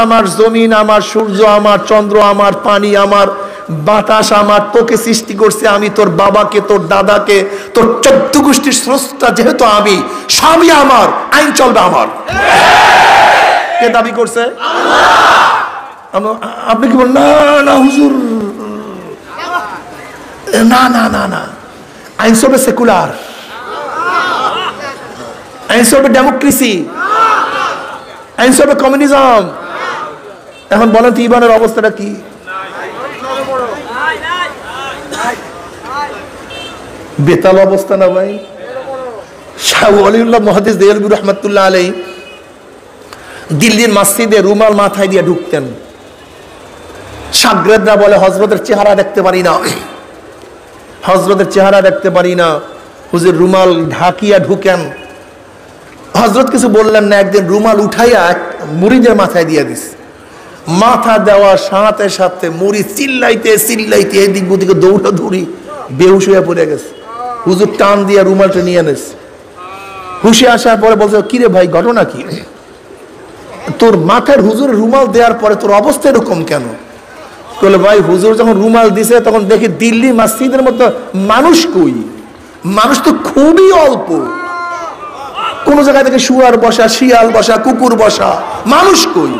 আমার, জমিন আমার, সূর্য আমার, চন্দ্র আমার, পানি আমার, বাতাস আমার, তোকে সৃষ্টি করছে আমি, তোর বাবাকে, তোর দাদাকে, তোর 14 গোষ্ঠীর স্রষ্টা যেহেতু আমি, সবই আমার, আইন চলবে আমার। কে দাবি করছে? আপনি কি বলেন? না না হুজুর, না না না না, আইন চলবে সেকুলার, আইন চলবে ডেমোক্রেসি, আইন চলবে কমিউনিজম। এখন বলেন তো ইমানের অবস্থাটা কি? বেতাল অবস্থা না ভাই। শাহ ওয়ালিউল্লাহ মুহাদ্দিস দেহলভী রাহমাতুল্লাহ আলাইহি দিল্লির মসজিদে রুমাল মাথায় দিয়ে ঢুকতেন। শাগরেদরা বলে হযরতের চেহারা দেখতে পারি না, হযরতের চেহারা দেখতে পারি না, হুজুর রুমাল ঢাকিয়া ঢুকেন। হযরত কিছু বললেন না, একদিন রুমাল উঠাইয়া মুরিদের মাথায় দিয়ে দিস। মাথা দেওয়ার সাথে সাথে মুড়ি চিল্লাইতে চিল্লাইতে এদিক ওদিকে দৌড়া দৌড়ি বেহুশ হয়ে পড়ে গেছে। হুজুর টান দিয়ে রুমালটা নিয়ে এনেস। হুশে আসার পরে বলছে, কিরে ভাই ঘটনা কি? তোর মাথার হুজুর রুমাল দেওয়ার পরে তোর অবস্থা এরকম কেন? বলে ভাই হুজুর যখন রুমাল দিছে তখন দেখি দিল্লি মসজিদের মধ্যে মানুষ কই, মানুষ তো খুবই অল্প। কোন জায়গায় থেকে শুয়ার বসা, শিয়াল বসা, কুকুর বসা, মানুষ কই,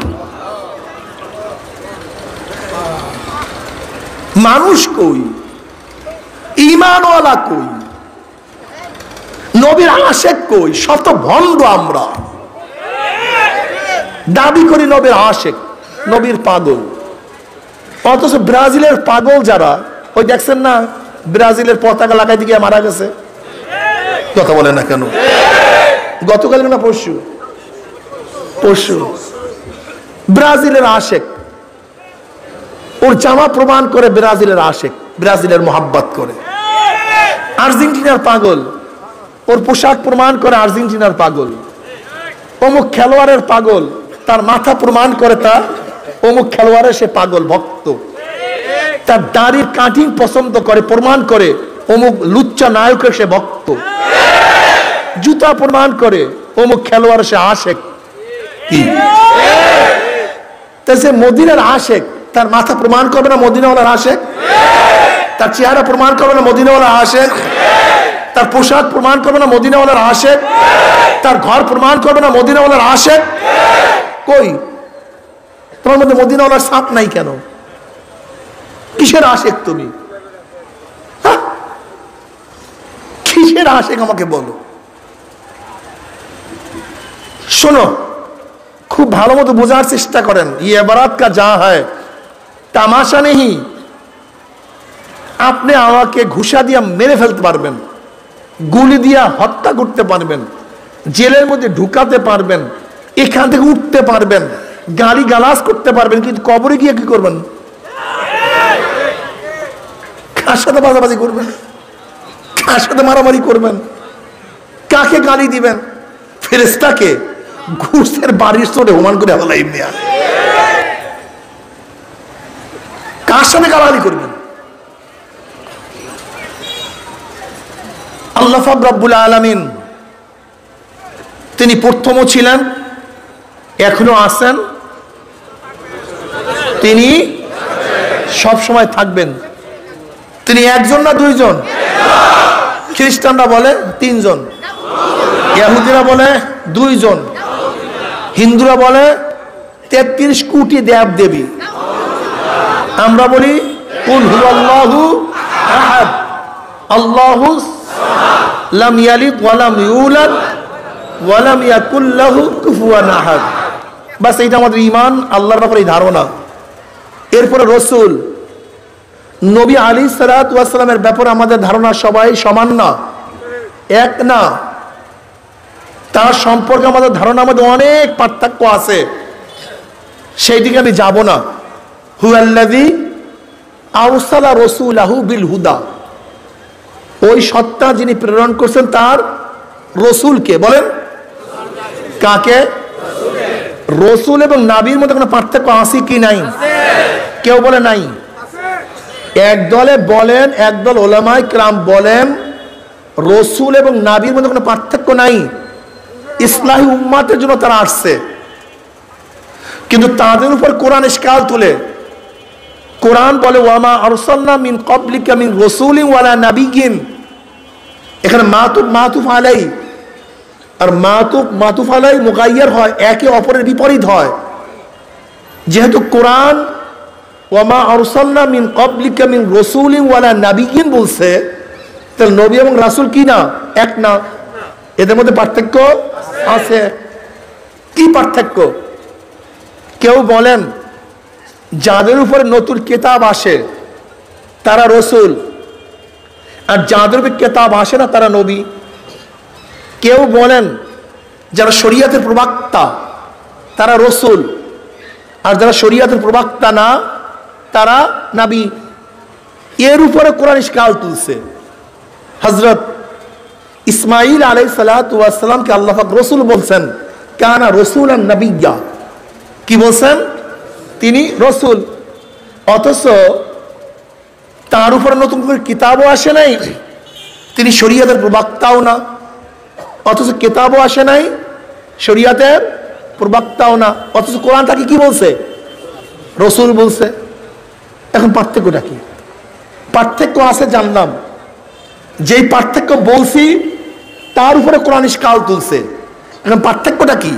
মানুষ কই, ঈমানওয়ালা কই, নবীর আশেক কই? সব তো ভণ্ড। আমরা দাবি করি নবীর আশেক, নবীর পাগল, অথচ ব্রাজিলের পাগল যারা, ওই দেখছেন না ব্রাজিলের পতাকা লাগাই দিকে মারা গেছে। কথা বলে না কেন? গতকাল না পরশু, পরশু ব্রাজিলের আশেক, ওর জামা প্রমাণ করে ব্রাজিলের আশেক, ব্রাজিলের মোহাব্বত করে। আর্জেন্টিনার পাগল, ওর পোশাক প্রমাণ করে আর্জেন্টিনার পাগল। অমুক খেলোয়াড়ের পাগল, তার মাথা প্রমাণ করে তা অমুক খেলোয়াড়ের সে পাগল ভক্ত। তার দাড়ির কাটিং পছন্দ করে, প্রমাণ করে অমুক লুচ্চা নায়কের সে ভক্ত। জুতা প্রমাণ করে অমুক খেলোয়াড় সে আশেক। কি তাই সে মদিনার আশেক, তার মাথা প্রমাণ করবে না মদিনাওয়ালার আশেক? তার চেহারা প্রমাণ করবে না মদিনাওয়ালার আশেক? তার পোশাক প্রমাণ করবে না মদিনাওয়ালার আশেক? তার ঘর প্রমাণ করবে না মদিনাওয়ালার আশেক? কই তোমার মধ্যে মদিনাওয়ালার সাপ নাই কেন? কিসের আশেক তুমি? কিসের আশেক আমাকে বলো। শোনো, খুব ভালো মতো বোঝার চেষ্টা করেন। ইয়ে বারাত কা যা হয় তামাশা নেই। আপনি আমাকে ঘুষা দিয়া মেরে ফেলতে পারবেন, গুলি দিয়া হত্যা করতে পারবেন, জেলের মধ্যে ঢুকাতে পারবেন, এখান থেকে উঠতে পারবেন, গালি গালাজ করতে পারবেন, কিন্তু কবরে গিয়ে কি করবেন? কার সাথে বাজাবাজি করবেন? কার সাথে মারামারি করবেন? কাকে গালি দিবেন? ফেরেশতাকে? ঘুষের বাড়ির চোটে হুমান করে আল্লাহ এমনি আর কার সাথে গালাগালি করবেন? আল্লাহ পাক রব্বুল আলামিন তিনি প্রথমও ছিলেন, এখনো আছেন, তিনি সব সময় থাকবেন। তিনি একজন না দুইজন? খ্রিস্টানরা বলে তিনজন, ইহুদিরা বলে দুইজন, হিন্দুরা বলে 33 কোটি দেব দেবী, আমরা বলি কুল হুয়াল্লাহু আহাদ আল্লাহু লাম ইয়ালিদ ওয়া লাম ইউলাদ ওয়া লাম ইয়াকুল লাহু কুফুয়ান আহাদ। বাস এইটা আমাদের ঈমান, আল্লাহর ব্যাপারে এই ধারণা। এরপরে রাসূল নবী আলাইহিস সালাতু ওয়াস সালামের ব্যাপারে আমাদের ধারণা সবাই সমান না, এক না। তার সম্পর্কে আমাদের ধারণা মধ্যে অনেক পার্থক্য আছে, সেই দিকে আমি যাব না। হুয়াল্লাযী আরসালা রাসূলাহু বিল হুদা, ওই সত্তা যিনি প্রেরণ করছেন তার রসুলকে। বলেন কাকে? রসুল এবং নাবির মধ্যে কোনো পার্থক্য আছে কি নাই? কেউ বলে নাই। এক দলে বলেন, একদল উলামায়ে কেরাম বলেন রসুল এবং নাবির মধ্যে কোনো পার্থক্য নাই, ইসলাহি উম্মাতের জন্য তারা আসছে। কিন্তু তাদের উপর কোরআন ইশকাল তুলে। কোরআন বলে ওয়ামা আরসালনা মিন ক্বাবলিকা মিন রাসূলিন ওয়ালা নাবিয়্যিন, এখানে মাতুফ আলাই, আর মাতুফ আলাই মুগায়্যার হয়, একে অপরের বিপরীত হয়। যেহেতু কোরআন ওয়ামা আরসালনা মিন ক্বাবলিকা মিন রাসূলিন ওয়ালা নাবিয়্যিন বলছে, তাহলে নবী এবং রাসূল কি না? এক না। এদের মধ্যে পার্থক্য আছে। কি পার্থক্য? কেউ বলেন যাদের উপরে নতুন কিতাব আসে তারা রসুল, আর যাদের উপরে কিতাব আসে না তারা নবী। কেউ বলেন যারা শরীয়তের প্রবক্তা তারা রসুল, আর যারা শরীয়তের প্রবক্তা না তারা নবী। এর উপরে কোরআন ইশকাল তুলছে। হযরত ইসমাঈল আলাইহিস সালাতু ওয়াস সালামকে আল্লাহ পাক রসুল বলছেন, কানা রাসূলান নাবিয়্যা। কি বলছেন? তিনি রসুল। অথচ তার উপরে নতুন করে কিতাবও আসে নাই, তিনি শরীয়তের প্রবক্তাও না। অথচ কিতাবও আসে নাই, শরীয়তের প্রবক্তাও না, অথচ কোরআন তাকে কি বলছে? রসুল বলছে। এখন পার্থক্যটা কি? পার্থক্য আছে জানলাম, যেই পার্থক্য বলছি তার উপরে কোরআন ইশকাল তুলছে। এখন পার্থক্যটা কি?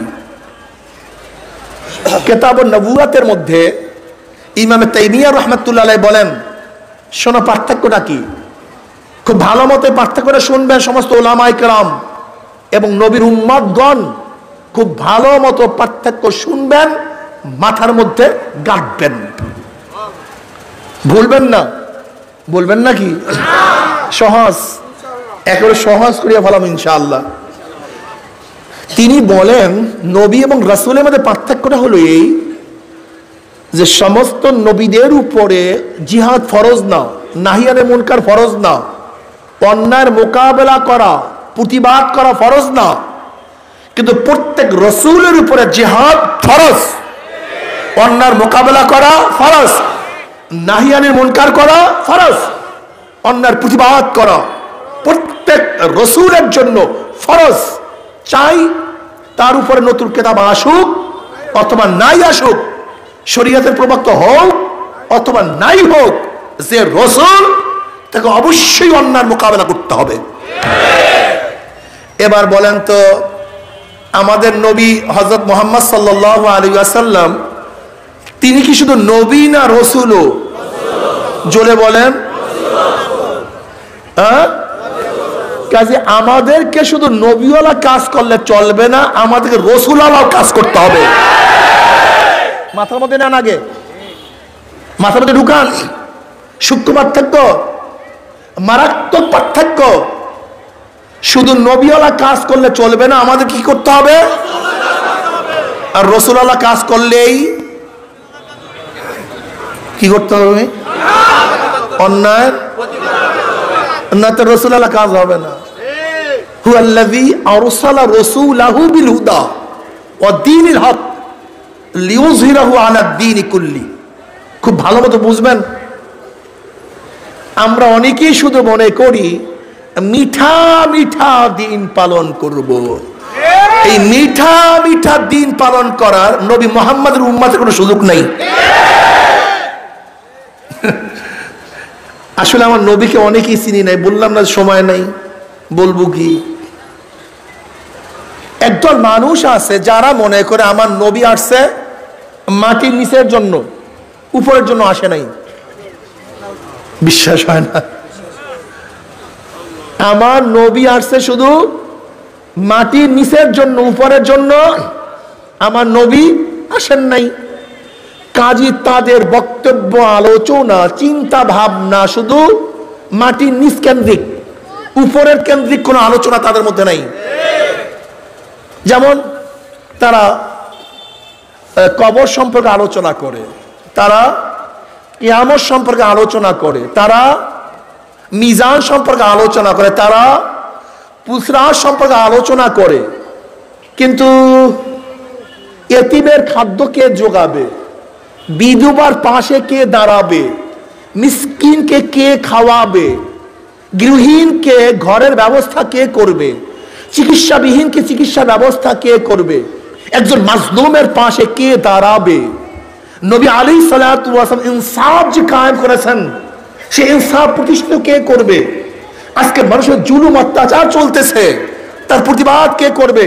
কিতাব নবুয়াতের মধ্যে ইমাম তাইমিয়া রাহমাতুল্লাহ আলাইহি বলেন, শোনো পার্থক্যটা কি। খুব ভালো মতো পার্থক্যটা শুনবেন সমস্ত উলামায়ে কেরাম এবং নবীর উম্মতগণ, খুব ভালো মতো পার্থক্য শুনবেন, মাথার মধ্যে গাঁথবেন, ভুলবেন না। বলবেন নাকি? সহজ, একেবারে সহজ করিয়া ফেলাম ইনশাআল্লাহ। তিনি বলেন নবী এবং রাসূলের মধ্যে পার্থক্যটা হলো এই যে সমস্ত নবীদের উপরে জিহাদ ফরজ না, নাহিয়ানে মুনকার ফরজ না, অন্যায়ের মোকাবেলা করা, প্রতিবাদ করা ফরজ না, কিন্তু প্রত্যেক রাসূলের উপরে জিহাদ ফরজ। অন্যায়ের মোকাবেলা করা ফরজ, নাহিয়ানে মুনকার করা ফরজ, অন্যায়ের প্রতিবাদ করা প্রত্যেক রাসূলের জন্য ফরজ। চাই তার উপরে নতুন কিতাব আসুক অথবা নাই আসুক, শরীয়তের প্রবক্তা হোক অথবা নাই হোক, যে রাসূল তাকে অবশ্যই অন্যায়ের মোকাবেলা করতে হবে। এবার বলেন তো, আমাদের নবী হযরত মুহাম্মদ সাল্লাল্লাহু আলাইহি ওয়াসাল্লাম, তিনি কি শুধু নবী না রাসূলও? জোরে বলেন। কাজে আমাদেরকে শুধু নবীওয়ালা কাজ করলে চলবে না, আমাদেরকে রাসূলওয়ালাও কাজ করতে হবে। মাথার মধ্যে নেন, আগে মাথার মধ্যে ঢুকান। সূক্ষ্ম পার্থক্য, মারাত্মক পার্থক্য। শুধু নবীওয়ালা কাজ করলে চলবে না, আমাদের কি করতে হবে? আর রাসূলওয়ালা কাজ করলেই কি করতে হবে? অন্যায় না, তো রাসূলওয়ালা কাজ হবে না। হুয়াল্লাযী আরসালা রাসূলাহু বিল হুদা ওয়া দীনিল হক লিইয়ুযহিরাহু আলাদ দীনি কুল্লি। খুব ভালো মতো বুঝবেন। আমরা অনেকেই শুধু মনে করি মিঠা মিঠা দিন পালন করব। এই মিঠা মিঠা দিন পালন করার নবী মুহাম্মদের উম্মতের কোনো সুযোগ নাই। আসলে আমার নবীকে অনেকেই চিনি নাই, বললাম না, সময় নাই, বলবো কি। একদল মানুষ আছে যারা মনে করে আমার নবী আসছে মাটির নিচের জন্য, উপরের জন্য আসে নাই। বিশ্বাস হয় না। আমার নবী আসছে শুধু মাটির নিচের জন্য, উপরের জন্য আমার নবী আসেন নাই। কাজী তাদের বক্তব্য, আলোচনা, চিন্তা ভাবনা শুধু মাটির নিচ কেন্দ্রিক, উপরের কেন্দ্রিক কোনো আলোচনা তাদের মধ্যে নাই। যেমন তারা কবর সম্পর্কে আলোচনা করে, তারা কিয়ামত সম্পর্কে আলোচনা করে, তারা মিজান সম্পর্কে আলোচনা করে, তারা পুসরাত সম্পর্কে আলোচনা করে, কিন্তু এতিমের খাদ্য কে যোগাবে, বিধবার পাশে কে দাঁড়াবে, মিসকিনকে কে খাওয়াবে, গৃহহীনকে ঘরের ব্যবস্থা কে করবে, চিকিৎসাবিহীনকে চিকিৎসা ব্যবস্থা কে করবে, একজন মাজলুমের পাশে কে দাঁড়াবে? নবী আলাইহিস সালাতু ওয়াস সালাম ইনসাফ যে কায়েম করেছেন, সে ইনসাফ প্রতিষ্ঠিত কে করবে? আজকে মানুষের জুলুম অত্যাচার চলতেছে, তার প্রতিবাদ কে করবে?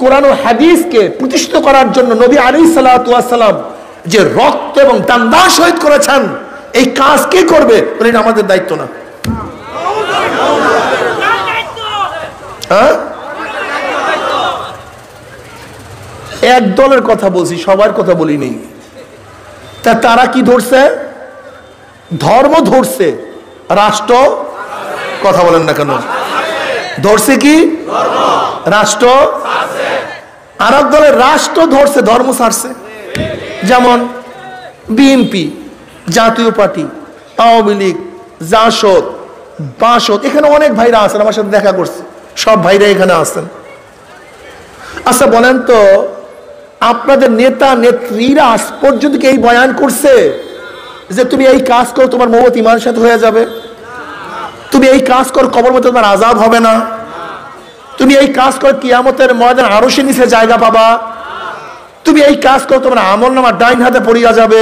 কোরআন ও হাদিসকে প্রতিষ্ঠিত করার জন্য নবী আলাইহিস সালাতু ওয়াস সালাম যে রক্ত এবং দান্দা শহীদ করেছেন, এই কাজ কে করবে? এটা আমাদের দায়িত্ব না। হ্যাঁ, এক দলের কথা বলছি, সবার কথা বলিনি। তা তারা কি ধরছে? ধর্ম ধরছে, রাষ্ট্র কথা বলেন না কেন? ধরছে কি? রাষ্ট্র। আর এক দলের রাষ্ট্র ধরছে, ধর্ম ছাড়ছে। যেমন বিএনপি, জাতীয় পার্টি, আওয়ামী লীগ, জাসদ, বাসদ, এখানে অনেক ভাইরা আছেন, আমার সাথে দেখা করছে, সব ভাইরা এখানে আছেন। আচ্ছা বলেন তো, আপনাদের নেতা নেত্রীরা আজ পর্যন্ত কি এই বয়ান করছে যে তুমি এই কাজ করো তোমার মওত ঈমানের সাথে হয়ে যাবে, তুমি এই কাজ করো কবর মধ্যে তোমার আযাব হবে না, তুমি এই কাজ করো কিয়ামতের ময়দানে আরশের নিচে জায়গা পাবা, তুমি এই কাজ করো তোমার আমলনামা ডাইন হাতে পড়িয়া যাবে,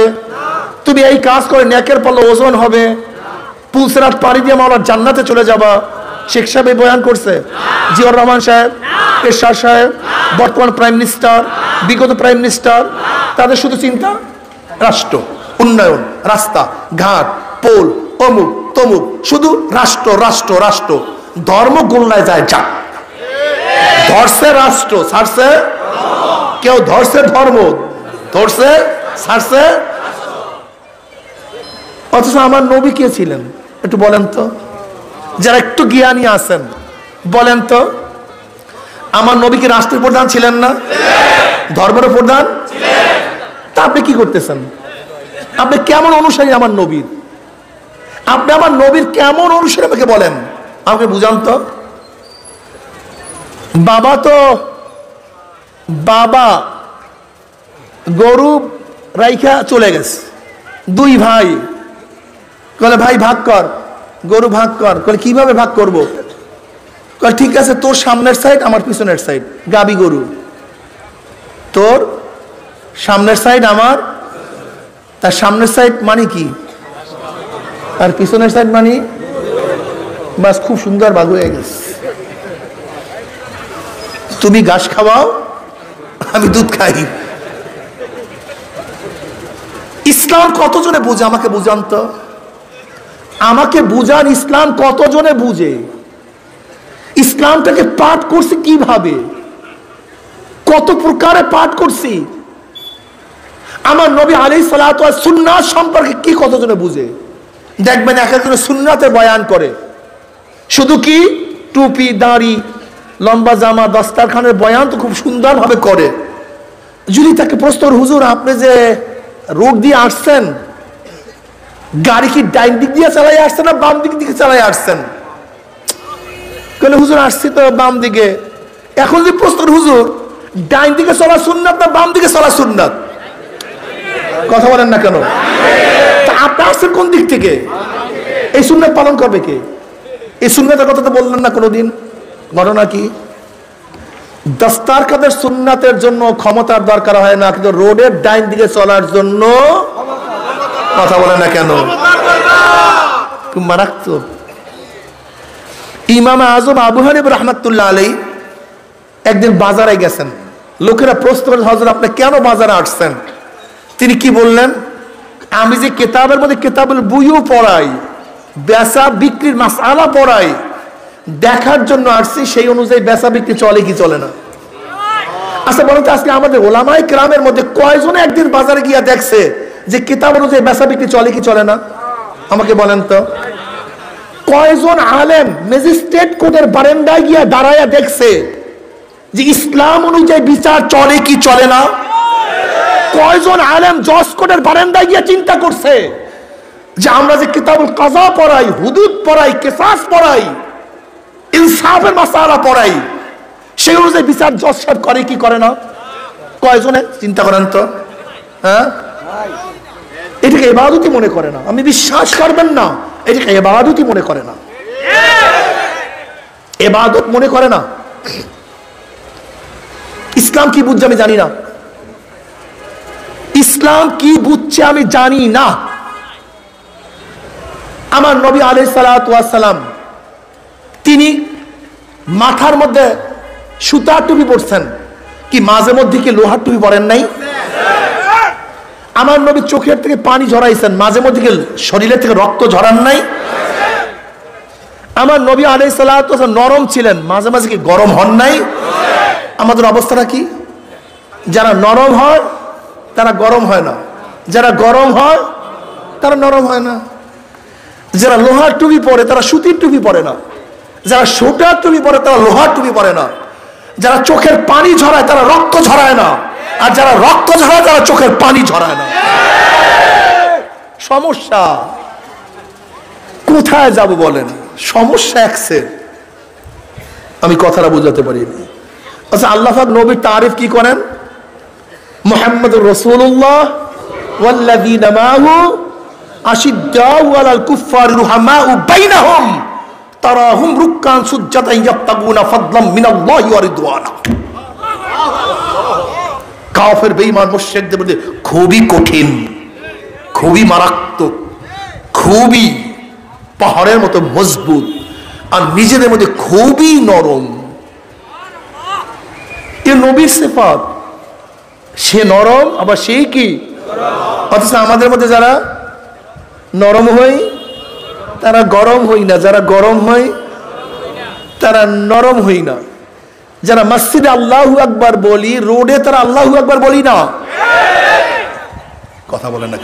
তুমি এই কাজ করে নেকের পাল্লা ওজন হবে, পুলসিরাত পাড়ি দিয়ে মাওলার জান্নাতে চলে যাবা? শেখ সাহেব এই বয়ান করছে? জিয়াউর রহমান সাহেব, এরশাদ সাহেব, বর্তমান প্রাইম মিনিস্টার, বিগত প্রাইম মিনিস্টার, তাদের শুধু চিন্তা রাষ্ট্র, উন্নয়ন, রাস্তা ঘাট, পোল, অমুক তমুক, শুধু রাষ্ট্র রাষ্ট্র রাষ্ট্র। ধর্ম গোল্লায় যায় যাক, ধরছে রাষ্ট্র, ছাড়ছে কেউ? ধরছে ধর্ম, ধরছে ছাড়ছে। অথচ আমার নবী কে ছিলেন একটু বলেন তো, যারা একটু জ্ঞানী আছেন বলেন তো, আমার নবী কি রাষ্ট্রের প্রধান ছিলেন না? ধর্মের প্রধান? তা আপনি কি করতেছেন? আপনি কেমন অনুসারী আমার নবীর? আপনি আমার নবীর কেমন অনুসারী আমাকে বলেন, আমাকে বুঝান তো। বাবা গরু রাইখা চলে গেছে, দুই ভাই বলে ভাই ভাগ কর, গরু ভাগ কর। বলে কিভাবে ভাগ করব? বলে ঠিক আছে, তোর সামনের সাইড আমার পিছনের সাইড, গাবি গরু তোর সামনের সাইড আমার, তার সামনের সাইড মানে কি আর পিছনের সাইড মানে বাস, খুব সুন্দর ভাগ হয়ে গেছে। তুমি ঘাস খাওয়াও, আমি দুধ খাই। ইসলাম কতজনে বুঝে আমাকে বুঝান তো, আমাকে বুঝান ইসলাম কতজনে বুঝে? ইসলামটাকে পাঠ করছি কিভাবে, কত প্রকারে পাঠ করছি? আমার নবী আলাইহিস সালাতু ওয়াস সুন্নাত সম্পর্কে কি কতজনে বুঝে? দেখবেন এক একজন সুন্নাতের বয়ান করে, শুধু কি টুপি দাড়ি লম্বা জামা দস্তারখানের বয়ান তো খুব সুন্দরভাবে করে। যদি তাকে প্রশ্ন, হুজুর আপনি যে রোড দিয়ে আসছেন, গাড়ি কি ডাইন দিক দিয়ে চালাই আসছেন না বাম দিক দিকে চালাই আসছেন? হুজুর আসছি তো বাম দিকে। এখন যে প্রশ্ন, হুজুর ডাইন দিকে চলা সুন্নাত না বাম দিকে চলা সুন্নাত? কথা বলেন না কেন? তা আপনি আসছেন কোন দিক থেকে? এই সুন্নাত পালন করবে কে? এই সুন্নাতের কথা তো বললেন না কোনোদিন। ঘটনা কি? দস্তারখানের সুন্নাতের জন্য ক্ষমতার দরকার হয় না, কিন্তু রোডের ডাইন দিকে চলার জন্য। কথা বলেন না কেন? খুব মারাত্মক। ইমাম আজম আবু হানিফা রাহমাতুল্লাহ আলাইহি একদিন বাজারে গেছেন, লোকেরা প্রশ্ন করে, হযরত আপনি কেন বাজারে আসছেন? তিনি কি বললেন? আমি যে কিতাবের মধ্যে কিতাবুল বুয়ু পড়াই, বেচা বিক্রির মাসআলা পড়াই, দেখার জন্য আসছি সেই অনুযায়ী বেচা বিক্রি চলে কি চলে না। আচ্ছা বলুন তো, আজকে আমাদের ওলামায়ে কেরামের মধ্যে কয়জনে একদিন বাজারে গিয়া দেখছে যে কিতাব অনুযায়ী বেচা বিক্রি চলে কি চলে না? আমাকে বলেন তো। কয়জন আলেম ম্যাজিস্ট্রেট কোর্টের বারান্দায় গিয়া দাঁড়ায়া দেখছে যে ইসলাম অনুযায়ী বিচার চলে কি চলে না? কয়জন আলেম জজ কোর্টের বারান্দায় গিয়া চিন্তা করছে যে আমরা যে কিতাবুল কাজা পড়াই, হুদুদ পড়াই, কিসাস পড়াই, ইনসাফের মাসআলা পড়াই, সেই অনুযায়ী বিচার জজ সাহেব করে কি করে না? কয়জনে চিন্তা করেন তো? হ্যাঁ, এটাকে ইবাদতই মনে করে না। আমি বিশ্বাস করবেন না, এটাকে ইবাদতই মনে করে না, ইবাদত মনে করে না। ইসলাম কি বুঝছে আমি জানি না, ইসলাম কি বুঝছে আমি জানি না। আমার নবী আলাইহিস সালাতু ওয়াস সালাম তিনি মাথার মধ্যে সুতার টুপি পরছেন, কি মাঝে মধ্যে কি লোহার টুপি পরেন নাই? আমার নবী চোখের থেকে পানি ঝরাইছেন, মাঝে মধ্যে কি শরীরের থেকে রক্ত ঝরান নাই? আমার নবী আলাইহিস সালাতু ওয়াস সালাম নরম ছিলেন, মাঝে মাঝে কি গরম হন নাই? আমাদের অবস্থাটা কি? যারা নরম হয় তারা গরম হয় না, যারা গরম হয় তারা নরম হয় না। যারা লোহার টুপি পরে তারা সুতির টুপি পরে না, যারা সুতার টুপি পরে তারা লোহার টুপি পরে না। যারা চোখের পানি ঝরায় তারা রক্ত ঝরায় না, আর যারা রক্ত ঝরায় তারা চোখের পানি ঝরায় না। সমস্যা কোথায় যাব বলেন? সমস্যা একসে। আমি কথাটা বুঝাতে পারিনি। আচ্ছা, আল্লাহ পাক নবীর তারিফ কি করেন? মুহাম্মদুর রাসূলুল্লাহ ওয়াল্লাযীনা মাহু আশিদ্দাউ আলাল কুফফারি রুহামাউ বাইনাহুম তারাহুম রুক্কান সুজ্জাদান ইয়াবতাগুনা ফাদলাম মিনাল্লাহি ওয়া রিদওয়ানা। কাফের বেঈমান মুশরিকদের মধ্যে খুবই কঠিন, খুবই মারাত্মক, খুবই পাহাড়ের মতো মজবুত, আর নিজেদের মধ্যে খুবই নরম। এ নবীর সিফাত, সে নরম আবার সেই কি। অথচ আমাদের মধ্যে যারা নরম হই তারা গরম হই না, যারা গরম হই তারা নরম হই না। যারা মসজিদে আল্লাহু আকবার বলি, রোডে তারা আল্লাহু আকবার বলি না। কথা বলেন না?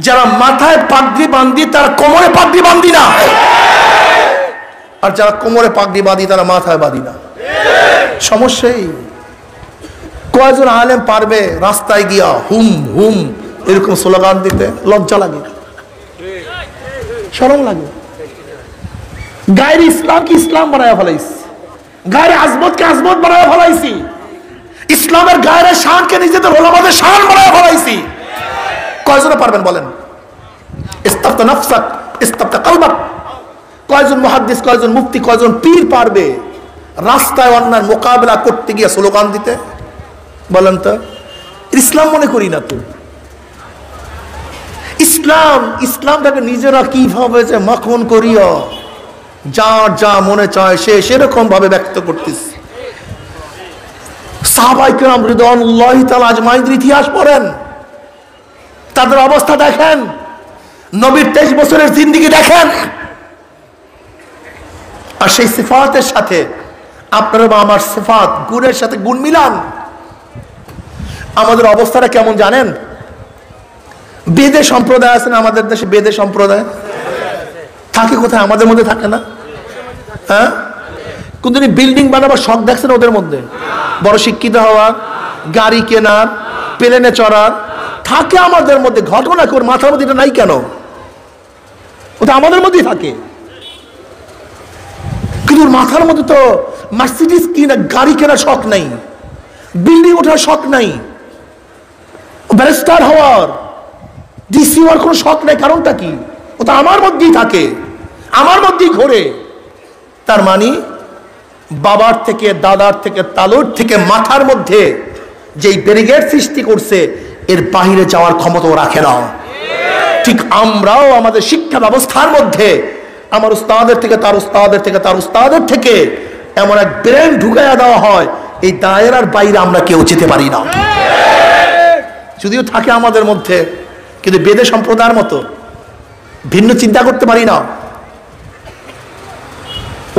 যারা মাথায় পাগড়ি বাঁধি তারা কোমরে পাগড়ি বাঁধি না, আর যারা কোমরে পাগড়ি বাঁধি তারা মাথায় বাঁধি না। সমস্যাই কয়জন আলেম পারবে রাস্তায় গিয়া হুম হুম এরকম স্লোগান দিতে? লজ্জা লাগে, শরম লাগে। গায়ের ইসলাম কি ইসলাম বানায় ফেলাইছি, গায়ের আজমত কে আজমত বানায় ফেলাইছি, ইসলামের গায়ের শানকে নিজেদের ওলামাদের শান বানায় ফেলাইছি। কয়জনে পারবেন বলেন? ইস্তাফতা নাফসাক ইস্তাফতা কলবাক। কয়জন মুহাদ্দিস, কয়জন মুফতি, কয়জন পীর পারবে রাস্তায় অন্যায় মোকাবেলা করতে গিয়ে স্লোগান দিতে? বলেন তো, ইসলাম মনে করি না তো। ইসলামটাকে নিজেরা কিভাবে যে মাখন করিয়া যার যা মনে চায় সে সেরকম ভাবে ব্যক্ত করতেছে। সাহাবায়ে কেরাম রিদওয়ানুল্লাহি তাআলা আজমাইনের ইতিহাস পড়েন, তাদের অবস্থা দেখেন, নবীর 23 বছরের জিন্দেগি দেখেন, আর সেই সিফাতের সাথে আপনার বা আমার সিফাত গুণের সাথে গুণ মিলান। আমাদের অবস্থাটা কেমন জানেন? বেদে সম্প্রদায় আছে না আমাদের দেশে? বেদে সম্প্রদায় থাকে কোথায়? আমাদের মধ্যে থাকে না? হ্যাঁ, কিন্তু বিল্ডিং বানাবার শখ দেখছেন ওদের মধ্যে? বড় শিক্ষিত হওয়া, গাড়ি কেনার, প্লেনে চড়ার থাকে আমাদের মধ্যে। ঘটনা কি ওর মাথার মধ্যে এটা নাই কেন? ওটা আমাদের মধ্যেই থাকে, কিন্তু ওর মাথার মধ্যে তো মার্সিডিজ কিনা গাড়ি কেনার শখ নাই, বিল্ডিং ওঠার শখ নাই, ব্যারিস্টার হওয়ার, ডিসি হওয়ার কোনো শখ নাই। কারণটা কি? ওটা আমার মধ্যেই থাকে, আমার মধ্যেই ঘোরে। তার মানে বাবার থেকে, দাদার থেকে, তালুর থেকে মাথার মধ্যে যেই ব্যারিকেড সৃষ্টি করছে এর বাহিরে যাওয়ার ক্ষমতাও রাখে না। ঠিক আমরাও আমাদের শিক্ষা ব্যবস্থার মধ্যে আমার উস্তাদের থেকে, তার উস্তাদের থেকে, তার উস্তাদের থেকে এমন এক ব্রেন ঢুকাইয়া দেওয়া হয়, এই দায়রার বাইরে আমরা কেউ যেতে পারি না। যদিও থাকে আমাদের মধ্যে, কিন্তু বেদে সম্প্রদায়ের মতো ভিন্ন চিন্তা করতে পারি না।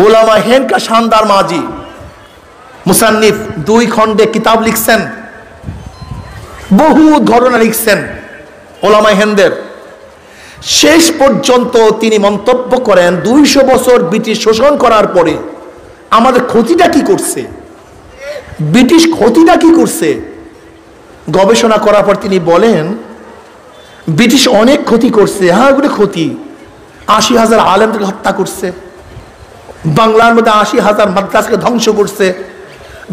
ওলামা হেন কা শানদার মাজি মুসান্নিফ 2 খণ্ডে কিতাব লিখছেন, বহু ঘটনা লিখছেন ওলামা হেনদের। শেষ পর্যন্ত তিনি মন্তব্য করেন 200 বছর ব্রিটিশ শোষণ করার পরে আমাদের ক্ষতিটা কি করছে, ব্রিটিশ ক্ষতিটা কি করছে। গবেষণা করার পর তিনি বলেন ব্রিটিশ অনেক ক্ষতি করছে। হ্যাঁ, ওগুলো ক্ষতি। 80,000 আলেমকে হত্যা করছে, বাংলার মধ্যে 80,000 মাদ্রাসাকে ধ্বংস করছে,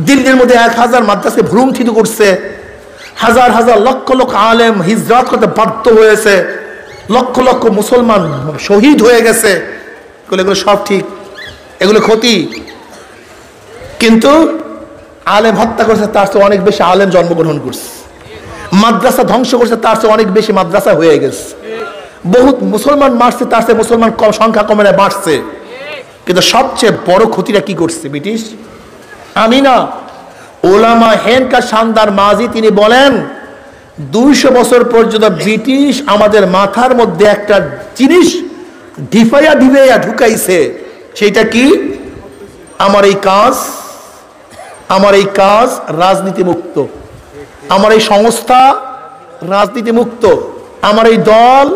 দিল্লির মধ্যে 1000 মাদ্রাসাকে ভ্রুমঠিত করছে, হাজার হাজার লক্ষ লক্ষ আলেম হিজরত করতে বাধ্য হয়েছে, লক্ষ লক্ষ মুসলমান শহীদ হয়ে গেছে। এগুলো সব ঠিক, এগুলো ক্ষতি। কিন্তু আলেম হত্যা করেছে তার চেয়ে অনেক বেশি আলেম জন্মগ্রহণ করছে, মাদ্রাসা ধ্বংস করছে তার চেয়ে অনেক বেশি মাদ্রাসা হয়ে গেছে, বহুত মুসলমান মারছে তার চেয়ে মুসলমান সংখ্যা কমে বাড়ছে। কিন্তু সবচেয়ে বড় ক্ষতিটা কি করছে ব্রিটিশ? আমি না, ওলামা হেনকা শানদার মাঝি তিনি বলেন 200 বছর পর্যন্ত ব্রিটিশ আমাদের মাথার মধ্যে একটা জিনিস ঢিপাইয়া ঢুকাইছে। সেটা কি? আমার এই কাজ রাজনীতি মুক্ত, আমার এই সংস্থা রাজনীতি মুক্ত, আমার এই দল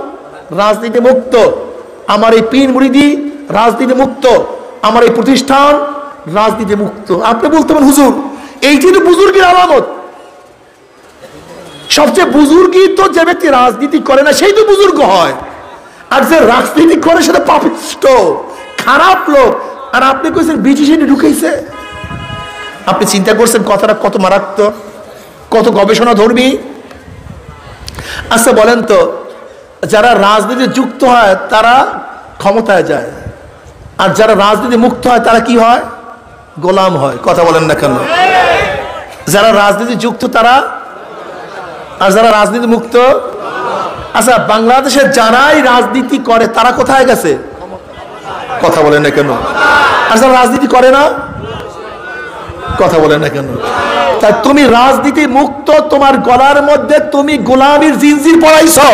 রাজনীতি মুক্ত, আমার এই পীর মুরিদি রাজনীতি মুক্ত, আমার এই প্রতিষ্ঠান রাজনীতি মুক্ত। আপনি বলতে পারেন হুজুর এইটি তো বুজুর্গের আলামত। সবচেয়ে বুজুর্গই তো যে ব্যক্তি রাজনীতি করে না সেই তো বুজুর্গ হয়, আর যে রাজনীতি করে সেটা পাপিষ্ট খারাপ লোক। আর আপনি কইছেন ব্রিটিশ এনে ঢুকাইছে। আপনি চিন্তা করছেন কথাটা কত মারাত্মক, কত গবেষণা ধর্মী। আচ্ছা বলেন তো, যারা রাজনীতি যুক্ত হয় তারা ক্ষমতায় যায়, আর যারা রাজনীতি মুক্ত হয় তারা কি হয়? গোলাম হয়। কথা বলেন না কেন? যারা রাজনীতি যুক্ত তারা, আর যারা রাজনীতি মুক্ত। আচ্ছা বাংলাদেশে যারাই রাজনীতি করে তারা কোথায় গেছে? কথা বলেন না কেন? আর যারা রাজনীতি করে না, কথা বলেন না কেন? তাই তুমি রাজনীতি মুক্ত, তোমার গলার মধ্যে তুমি গোলামির জিনজির পড়াইছো,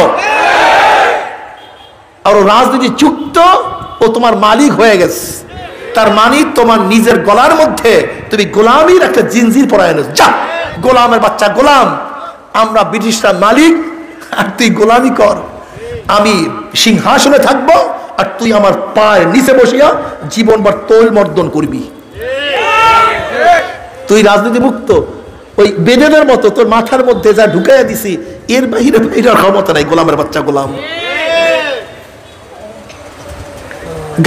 আর রাজনীতি যুক্ত ও তোমার মালিক হয়ে গেছে। তার মানে তোমার নিজের গলার মধ্যে তুমি গোলামির একটা জিনজির পড়াই এনেছো। যা গোলামের বাচ্চা গোলাম, আমরা ব্রিটিশরা মালিক আর তুই গোলামি কর। আমি সিংহাসনে থাকবো আর তুই আমার পায়ের নিচে বসিয়া জীবনভর তৈল মর্দন করবি। তুই রাজনীতি মুক্ত, ওই বেদেনের মতো তোর মাথার মধ্যে যা ঢুকাইয়া দিছি এর বাহিরে ক্ষমতা নাই। গোলামের বাচ্চা গোলাম।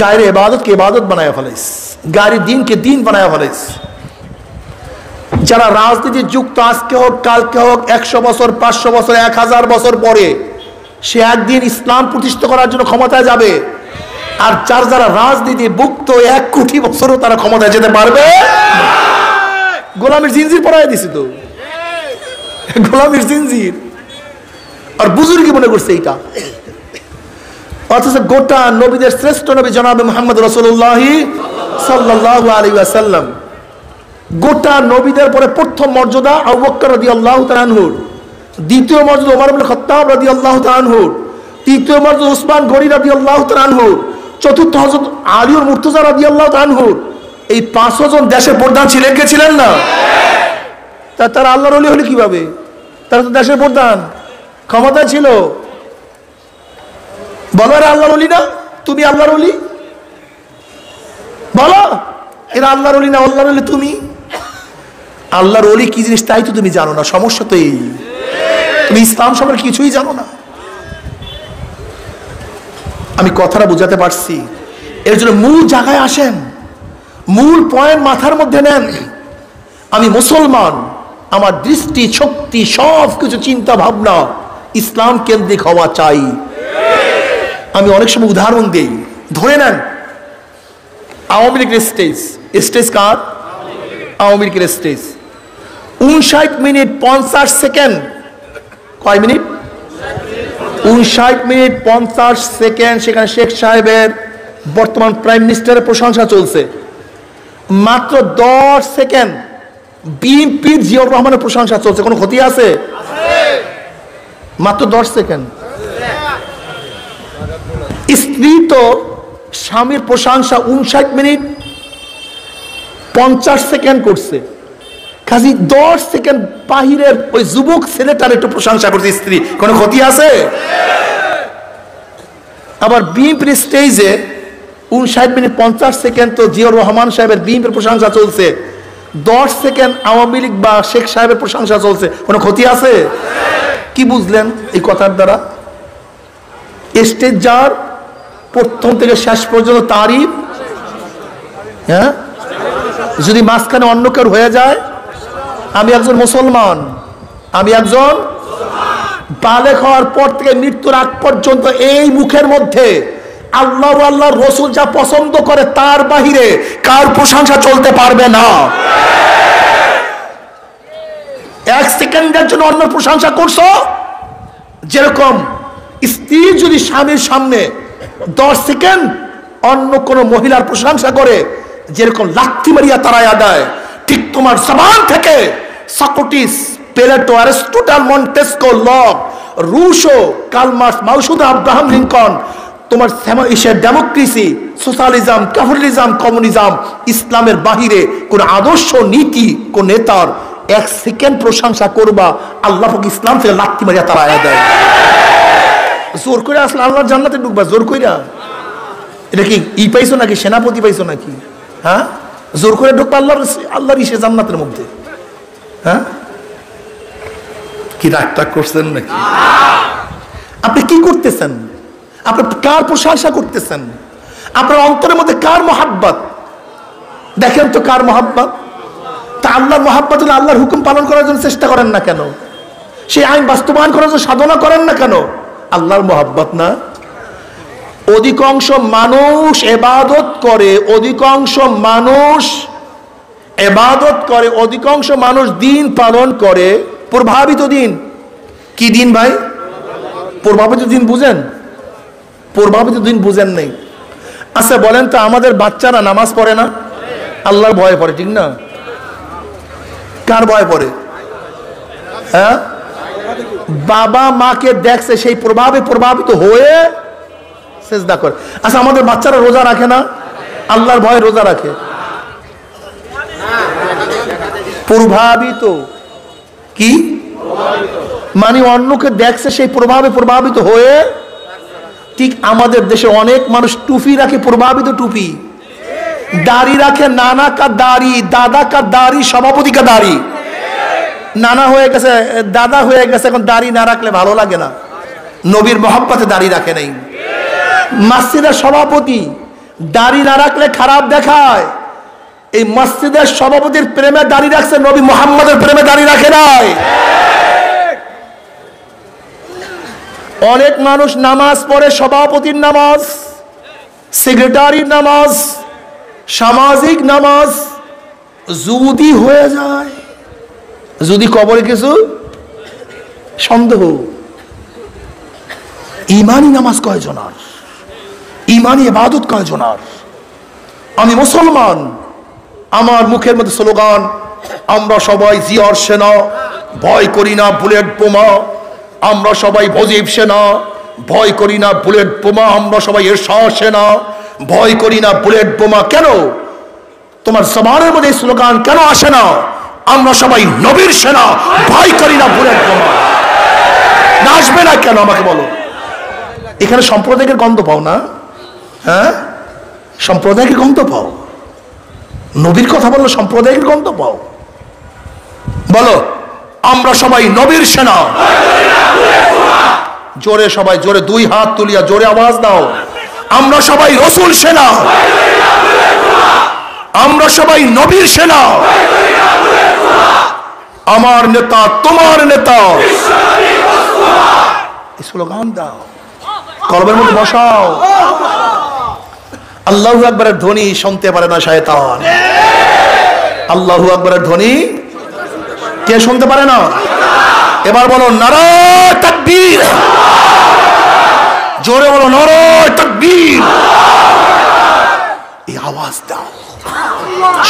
গায়ের ইবাদতকে ইবাদত বানায় ফেলাইস, গায়ের দিনকে দিন বানায় ফেলাইস। যারা রাজনীতি যুক্ত আজকে হোক কালকে হোক, 100 বছর 500 বছর 1000 বছর পরে সে একদিন ইসলাম প্রতিষ্ঠা করার জন্য ক্ষমতায় যাবে। আর যারা রাজনীতি মুক্ত 1 কোটি বছরও তারা ক্ষমতায় যেতে পারবে। গোলামের জিনজির পড়ায় দিছি তো, গোলামের জিনজির। আর বুজুর্গি মনে করছে এইটা। অথচ গোটা নবীদের শ্রেষ্ঠ নবী জনাবে মুহাম্মদ রাসূলুল্লাহ সাল্লাল্লাহু আলাইহি ওয়াসাল্লাম, গোটা নবীদের পরে প্রথম মর্যাদা আবু বকর রাদিয়াল্লাহু তাআলা আনহু, দ্বিতীয় মর্যাদা ওমর ইবনে খাত্তাব রাদিয়াল্লাহু তাআলা আনহু, তৃতীয় মর্যাদা উসমান গনি রাদিয়াল্লাহু তাআলা আনহু, চতুর্থ হযরত আলী মুর্তজা রাদিয়াল্লাহু তাআলা আনহু। এই 5 জন দেশের প্রধান ছিলেন কে? ছিলেন না? তারা আল্লাহর ওলি হলো কিভাবে? তারা তো দেশের প্রধান, ক্ষমতা ছিল। বলো এরা আল্লাহর ওলি না? তুমি আল্লাহর ওলি? বলো এরা আল্লাহর ওলি না? আল্লাহর ওলি তুমি। আল্লাহর ওলি কি জিনিস তাই তো তুমি জানো না। সমস্যা তো এই, তুমি ইসলাম সম্পর্কে কিছুই জানো না। আমি কথাটা বুঝাতে পারছি? এর জন্য মূল জায়গায় আসেন, মূল পয়েন্ট মাথার মধ্যে নেন। আমি মুসলমান, আমার দৃষ্টি শক্তি সব কিছু চিন্তা ভাবনা ইসলাম কেন্দ্রিক হওয়া চাই। আমি অনেক সময় উদাহরণ দিই। ধরে নেন আওয়ামী লীগের স্টেজ কার? আওয়ামী লীগের স্টেজ 59 মিনিট 50 সেকেন্ড। কয় মিনিট? 59 minute 50 second. সেখানে শেখ সাহেবের, বর্তমান প্রাইম মিনিস্টারের প্রশংসা চলছে। মাত্র 10 সেকেন্ড বিএনপির জিয়াউর রহমানের প্রশংসা চলছে। কোনো ক্ষতি আছে? মাত্র 10 সেকেন্ড। স্ত্রী তো স্বামীর প্রশংসা 59 মিনিট 50 সেকেন্ড করছে। কাজী 10 সেকেন্ড বাহিরের ওই যুবক ছেলেটার একটু প্রশংসা করছে স্ত্রী। কোনো ক্ষতি আছে? আবার বিএনপির স্টেজে 59 মিনিট 50 সেকেন্ড তো জিয়াউর রহমান সাহেবের বিএনপির প্রশংসা চলছে, 10 সেকেন্ড আওয়ামী লীগ বা শেখ সাহেবের প্রশংসা চলছে। কোনো ক্ষতি আছে? কি বুঝলেন এই কথার দ্বারা? স্টেজ যার প্রথম থেকে শেষ পর্যন্ত তারিফ। হ্যাঁ, যদি মাঝখানে অন্য কেউ হয়ে যায়, আমি একজন মুসলমান, আমি একজন বালেগ হওয়ার পর থেকে মৃত্যুর আগ পর্যন্ত এই মুখের মধ্যে আল্লাহ আল্লাহর রসুল যা পছন্দ করে তার বাহিরে কার প্রশংসা চলতে পারবে না। এক সেকেন্ডের জন্য অন্য প্রশংসা করছো। যেরকম স্ত্রী যদি স্বামীর সামনে 10 সেকেন্ড অন্য কোন মহিলার প্রশংসা করে যেরকম লাথি মারিয়া তারায়া দেয়, ঠিক তোমার জবান থেকে Socrates, Plato, Aristotle, Montesquieu, Locke, Rousseau, Karl Marx, মাওসুদা, আব্রাহাম লিঙ্কন, তোমার ডেমোক্রেসি, সোশ্যালিজম, ক্যাপিটালিজম, কমিউনিজম, ইসলামের বাহিরে কোন আদর্শ নীতি কোন নেতার 1 সেকেন্ড প্রশংসা করবা, আল্লাহ পাক ইসলাম থেকে লাথি মারিয়া তারায়া দেয়। জোর করে আসলে আল্লাহর জান্নাতে ঢুকবা, জোর কইরা? এটা কি পাইছো নাকি, সেনাপতি পাইছো নাকি? হ্যাঁ, জোর করে ঢুকবা আল্লাহর ইসে জান্নাতের মধ্যে? হ্যাঁ, কি রাগটাগ করছেন নাকি? আপনি কি করতেছেন? আপনি কার প্রশংসা করতেছেন? আপনার অন্তরের মধ্যে কার মহাব্বত? দেখেন তো কার মহাব্বত। তা আল্লাহর মহাব্বত হলে আল্লাহর হুকুম পালন করার জন্য চেষ্টা করেন না কেন? সেই আইন বাস্তবায়ন করার জন্য সাধনা করেন না কেন? আল্লাহর মহাব্বত না। অধিকাংশ মানুষ ইবাদত করে, অধিকাংশ মানুষ ইবাদত করে, অধিকাংশ মানুষ দিন পালন করে প্রভাবিত দিন। কি দিন ভাই? প্রভাবিত দিন বুঝেন? প্রভাবিত দিন বুঝেন নাই? আচ্ছা বলেন তো, আমাদের বাচ্চারা নামাজ পড়ে না? আল্লাহর ভয়ে পড়ে, ঠিক না? কার ভয় পড়ে? হ্যাঁ, বাবা মাকে দেখছে সেই প্রভাবে প্রভাবিত হয়ে সেজদা করে। আচ্ছা আমাদের বাচ্চারা রোজা রাখে না? আল্লাহর ভয়ে রোজা রাখে। প্রভাবিত কি মানে অন্যকে দেখছে সেই প্রভাবে প্রভাবিত হয়ে। ঠিক আমাদের দেশে অনেক মানুষ টুপি রাখে, প্রভাবিত টুপি। দাড়ি রাখে, নানা কা দাড়ি, দাদা কা দাড়ি, সভাপতি কা দাড়ি। নানা হয়ে গেছে, দাদা হয়ে গেছে, এখন দাড়ি না রাখলে ভালো লাগে না। নবীর মহব্বতে দাড়ি রাখে নাই। মসজিদের সভাপতি দাড়ি না রাখলে খারাপ দেখায়। এই মসজিদের সভাপতির প্রেমে দাড়ি রাখছে, নবী মুহাম্মদের প্রেমে দাড়ি রাখে নাই। অনেক মানুষ নামাজ পড়ে, সভাপতির নামাজ, সেক্রেটারির নামাজ, সামাজিক নামাজ, যদি হয়ে যায়, যদি কবরে কিছু সন্দেহ। ইমানি নামাজ কয়জনার? ইমানি ইবাদত কয়জনার? আমি মুসলমান, আমার মুখের মধ্যে স্লোগান, আমরা সবাই জিয়ার সেনা, ভয় করি না বুলেট বোমা। আমরা সবাই ভজিব সেনা, ভয় করি না বুলেট বোমা। আমরা সবাই এরশাদ সেনা, ভয় করি না বুলেট বোমা। কেন তোমার জবানের মধ্যে স্লোগান কেন আসে না? আমরা সবাই নবীর সেনা, ভয় করি না বুলেট বোমা। না আসবে না কেন আমাকে বলো? এখানে সম্প্রদায়ের গন্ধ পাও না? হ্যাঁ, সম্প্রদায়ের গন্ধ পাও। নবীর কথা বললো সম্প্রদায়ের গন্ধ পাও। বলো আমরা সবাই নবীর সেনা। জোরে সবাই, জোরে 2 হাত তুলিয়া জোরে আওয়াজ দাও। আমরা সবাই রসুল সেনা, আমরা সবাই নবীর সেনা। আমার নেতা তোমার নেতা, স্লোগান দাও, কলবের মধ্যে বসাও। আল্লাহু আকবারের ধ্বনি শুনতে পারে না শয়তান। আল্লাহু আকবারের ধ্বনি কে শুনতে পারে না? এবার বলো নারায়ে তাকবীর। জোরে বলো নারায়ে তাকবীর। এই আওয়াজ দাও,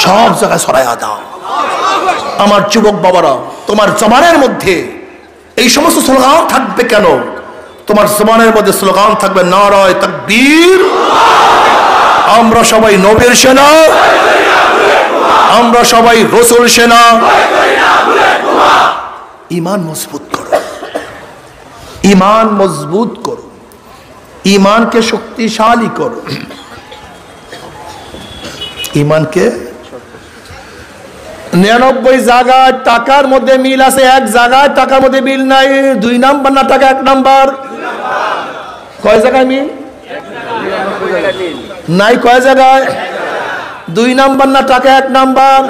সব জায়গায় ছড়ায়া দাও। আমার যুবক বাবারা, তোমার জবানের মধ্যে এই সমস্ত স্লোগান থাকবে কেন? তোমার জবানের মধ্যে স্লোগান থাকবে নারায়ে তাকবীর, আমরা সবাই নবীর সেনা, আমরা সবাই রসুল সেনা। ঈমান মজবুত করো, ঈমান মজবুত করো, ঈমানকে শক্তিশালী করো। ঈমানকে 99 জায়গায় টাকার মধ্যে মিল আছে, 1 জায়গায় টাকার মধ্যে মিল নাই। 2 নাম্বার না টাকা 1 নাম্বার? কয় জায়গায় মিল নাই? কয় জায়গায়? 2 নাম্বার না টাকা 1 নাম্বার?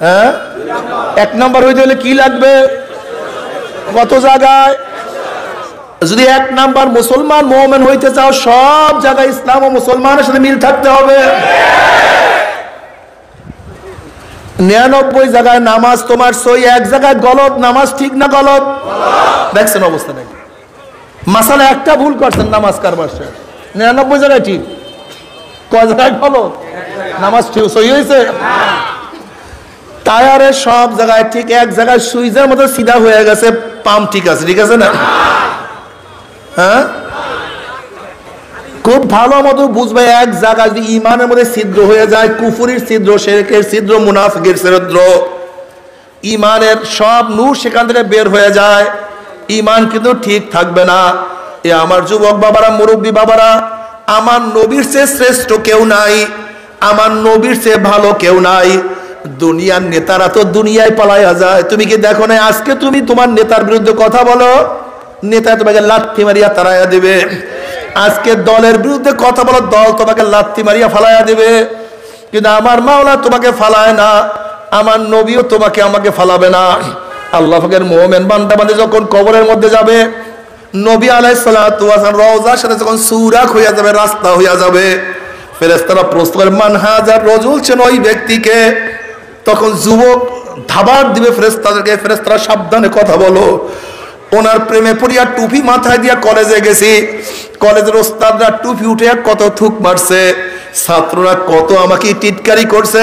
হ্যাঁ, 1 নাম্বার হইতে হলে কি লাগবে? কত জায়গায়? যদি 1 নাম্বার মুসলমান মুমিন হইতে চাও, সব জায়গায় ইসলাম ও মুসলমানের সাথে মিল থাকতে হবে। 99 জায়গায় নামাজ তোমার সই, এক জায়গায় গলত, নামাজ ঠিক না গলত? দেখছেন অবস্থা নাকি? মাসালা একটা ভুল করছেন, নামাজ কারবার শেষ। 99 জায়গায় ঠিক, কয় জায়গায় গলত? নামাজ ঠিক সই হয়েছে। টায়ারে সব জায়গায় ঠিক, এক জায়গায় সুইচের মতো সিধা হয়ে গেছে, পাম্প ঠিক আছে, ঠিক আছে না? হ্যাঁ, খুব ভালো মতো বুঝবে, এক জায়গায় যদি ইমানের মধ্যে ছিদ্র হয়ে যায়, কুফুরির ছিদ্র, শিরকের ছিদ্র, মুনাফিকের ছিদ্র, ইমানের সব নূর সেখান থেকে বের হয়ে যায়, ইমান কিন্তু ঠিক থাকবে না। এ আমার যুবক বাবারা, মুরব্বী বাবারা, আমার নবীর চেয়ে শ্রেষ্ঠ কেউ নাই, আমার নবীর চেয়ে ভালো কেউ নাই। দুনিয়ার নেতারা তো দুনিয়ায় পালাইয়া যায়। তুমি কি দেখো না, আজকে তুমি তোমার নেতার বিরুদ্ধে কথা বলো, নেতা তোমাকে লাথি মারিয়া তাড়াইয়া দিবে। আজকে দলের বিরুদ্ধে কথা বলো, দল তোমাকে লাথি মারিয়া ফালাইয়া দিবে। কিন্তু আমার মাওলা তোমাকে ফালায় না, আমার নবীও তোমাকে আমাকে ফালাবে না। আল্লাহ পাকের মুমিন বান্দা বান্দী যখন কবরের মধ্যে যাবে, নবী আলাইহিস সালাতু ওয়াস সালাম রওজার সাথে যখন সুরাক হইয়া যাবে, রাস্তা হইয়া যাবে, ফেরেশতারা প্রশ্ন করে, মান হাজার রজুল, চেন ওই ব্যক্তিকে? তখন যুবক ধাবার দিবে ফেরেশতাদেরকে, ফেরেশতারা সাবধানে কথা বলো, ওনার প্রেমে পড়িয়া টুপি মাথায় দিয়া কলেজে গেছি, কলেজের ওস্তাদরা টুপি উঠে কত থুক মারছে, ছাত্ররা কত আমাকে টিটকারি করছে,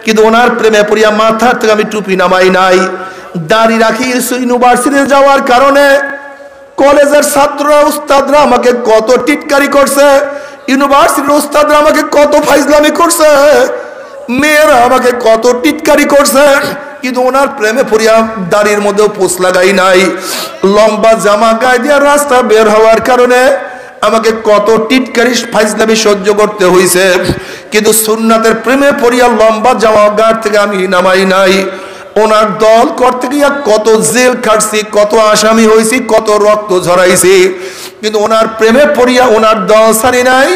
কিন্তু ওনার প্রেমে পড়িয়া মাথার থেকে আমি টুপি নামাই নাই। দাড়ি রাখি ইউনিভার্সিটিতে যাওয়ার কারণে কলেজের ছাত্ররা, উস্তাদরা আমাকে কত টিটকারি করছে, ইউনিভার্সিটির উস্তাদরা আমাকে কত ফাইজলামি করছে, মেয়েরা আমাকে কত টিটকারি করছে, কিন্তু ওনার প্রেমে পড়িয়া দাড়ির মধ্যেও পোষ লাগাই নাই। লম্বা জামা গায়ে দিয়ে রাস্তা বের হওয়ার কারণে আমাকে কত টিটকারি ফাইজলামি সহ্য করতে হয়েছে, কিন্তু সুন্নাতের প্রেমে পড়িয়া লম্বা জামা গায়ে থেকে আমি নামাই নাই। ওনার দল করতে গিয়া কত জেল খাটছি, কত আসামি হয়েছি, কত রক্ত ঝরাইছি, কিন্তু ওনার প্রেমে পড়িয়া ওনার দল ছাড়ি নাই।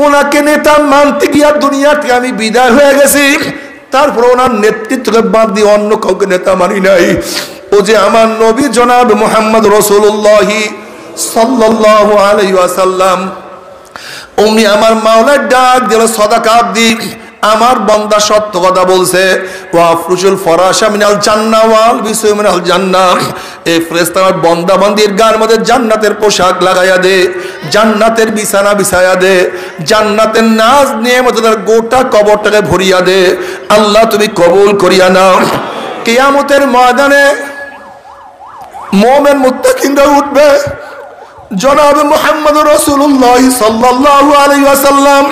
ওনাকে নেতা মানতে গিয়া দুনিয়া থেকে আমি বিদায় হয়ে গেছি, তারপর ওনার নেতৃত্বকে বাদ দিয়ে অন্য কাউকে নেতা মানি নাই। ও যে আমার নবী জনাব মুহাম্মদ রাসূলুল্লাহ সাল্লাল্লাহু আলাইহি ওয়াসাল্লাম, উনি আমার মাওলার ডাক দিল, সাদাকা আব্দি, আমার বান্দা সত্য কথা বলছে, ওয়া ফরুজুল ফরাশা মিনাল জান্নাহ ওয়াল বিসু মিনাল জান্নাহ। এই ফেরেশতার বান্দা বান্দির গায়ের মধ্যে জান্নাতের পোশাক লাগাইয়া দে, জান্নাতের বিছানা বিছাইয়া দে, জান্নাতের নাজ নিয়ামতের গোটা কবরটাকে ভরিয়া দে। আল্লাহ তুমি কবুল করিয়া নাও। কিয়ামতের ময়দানে মুমিন মুত্তাকিনরা উঠবে, জনাব মুহাম্মদ রাসূলুল্লাহ সাল্লাল্লাহু আলাইহি ওয়াসাল্লাম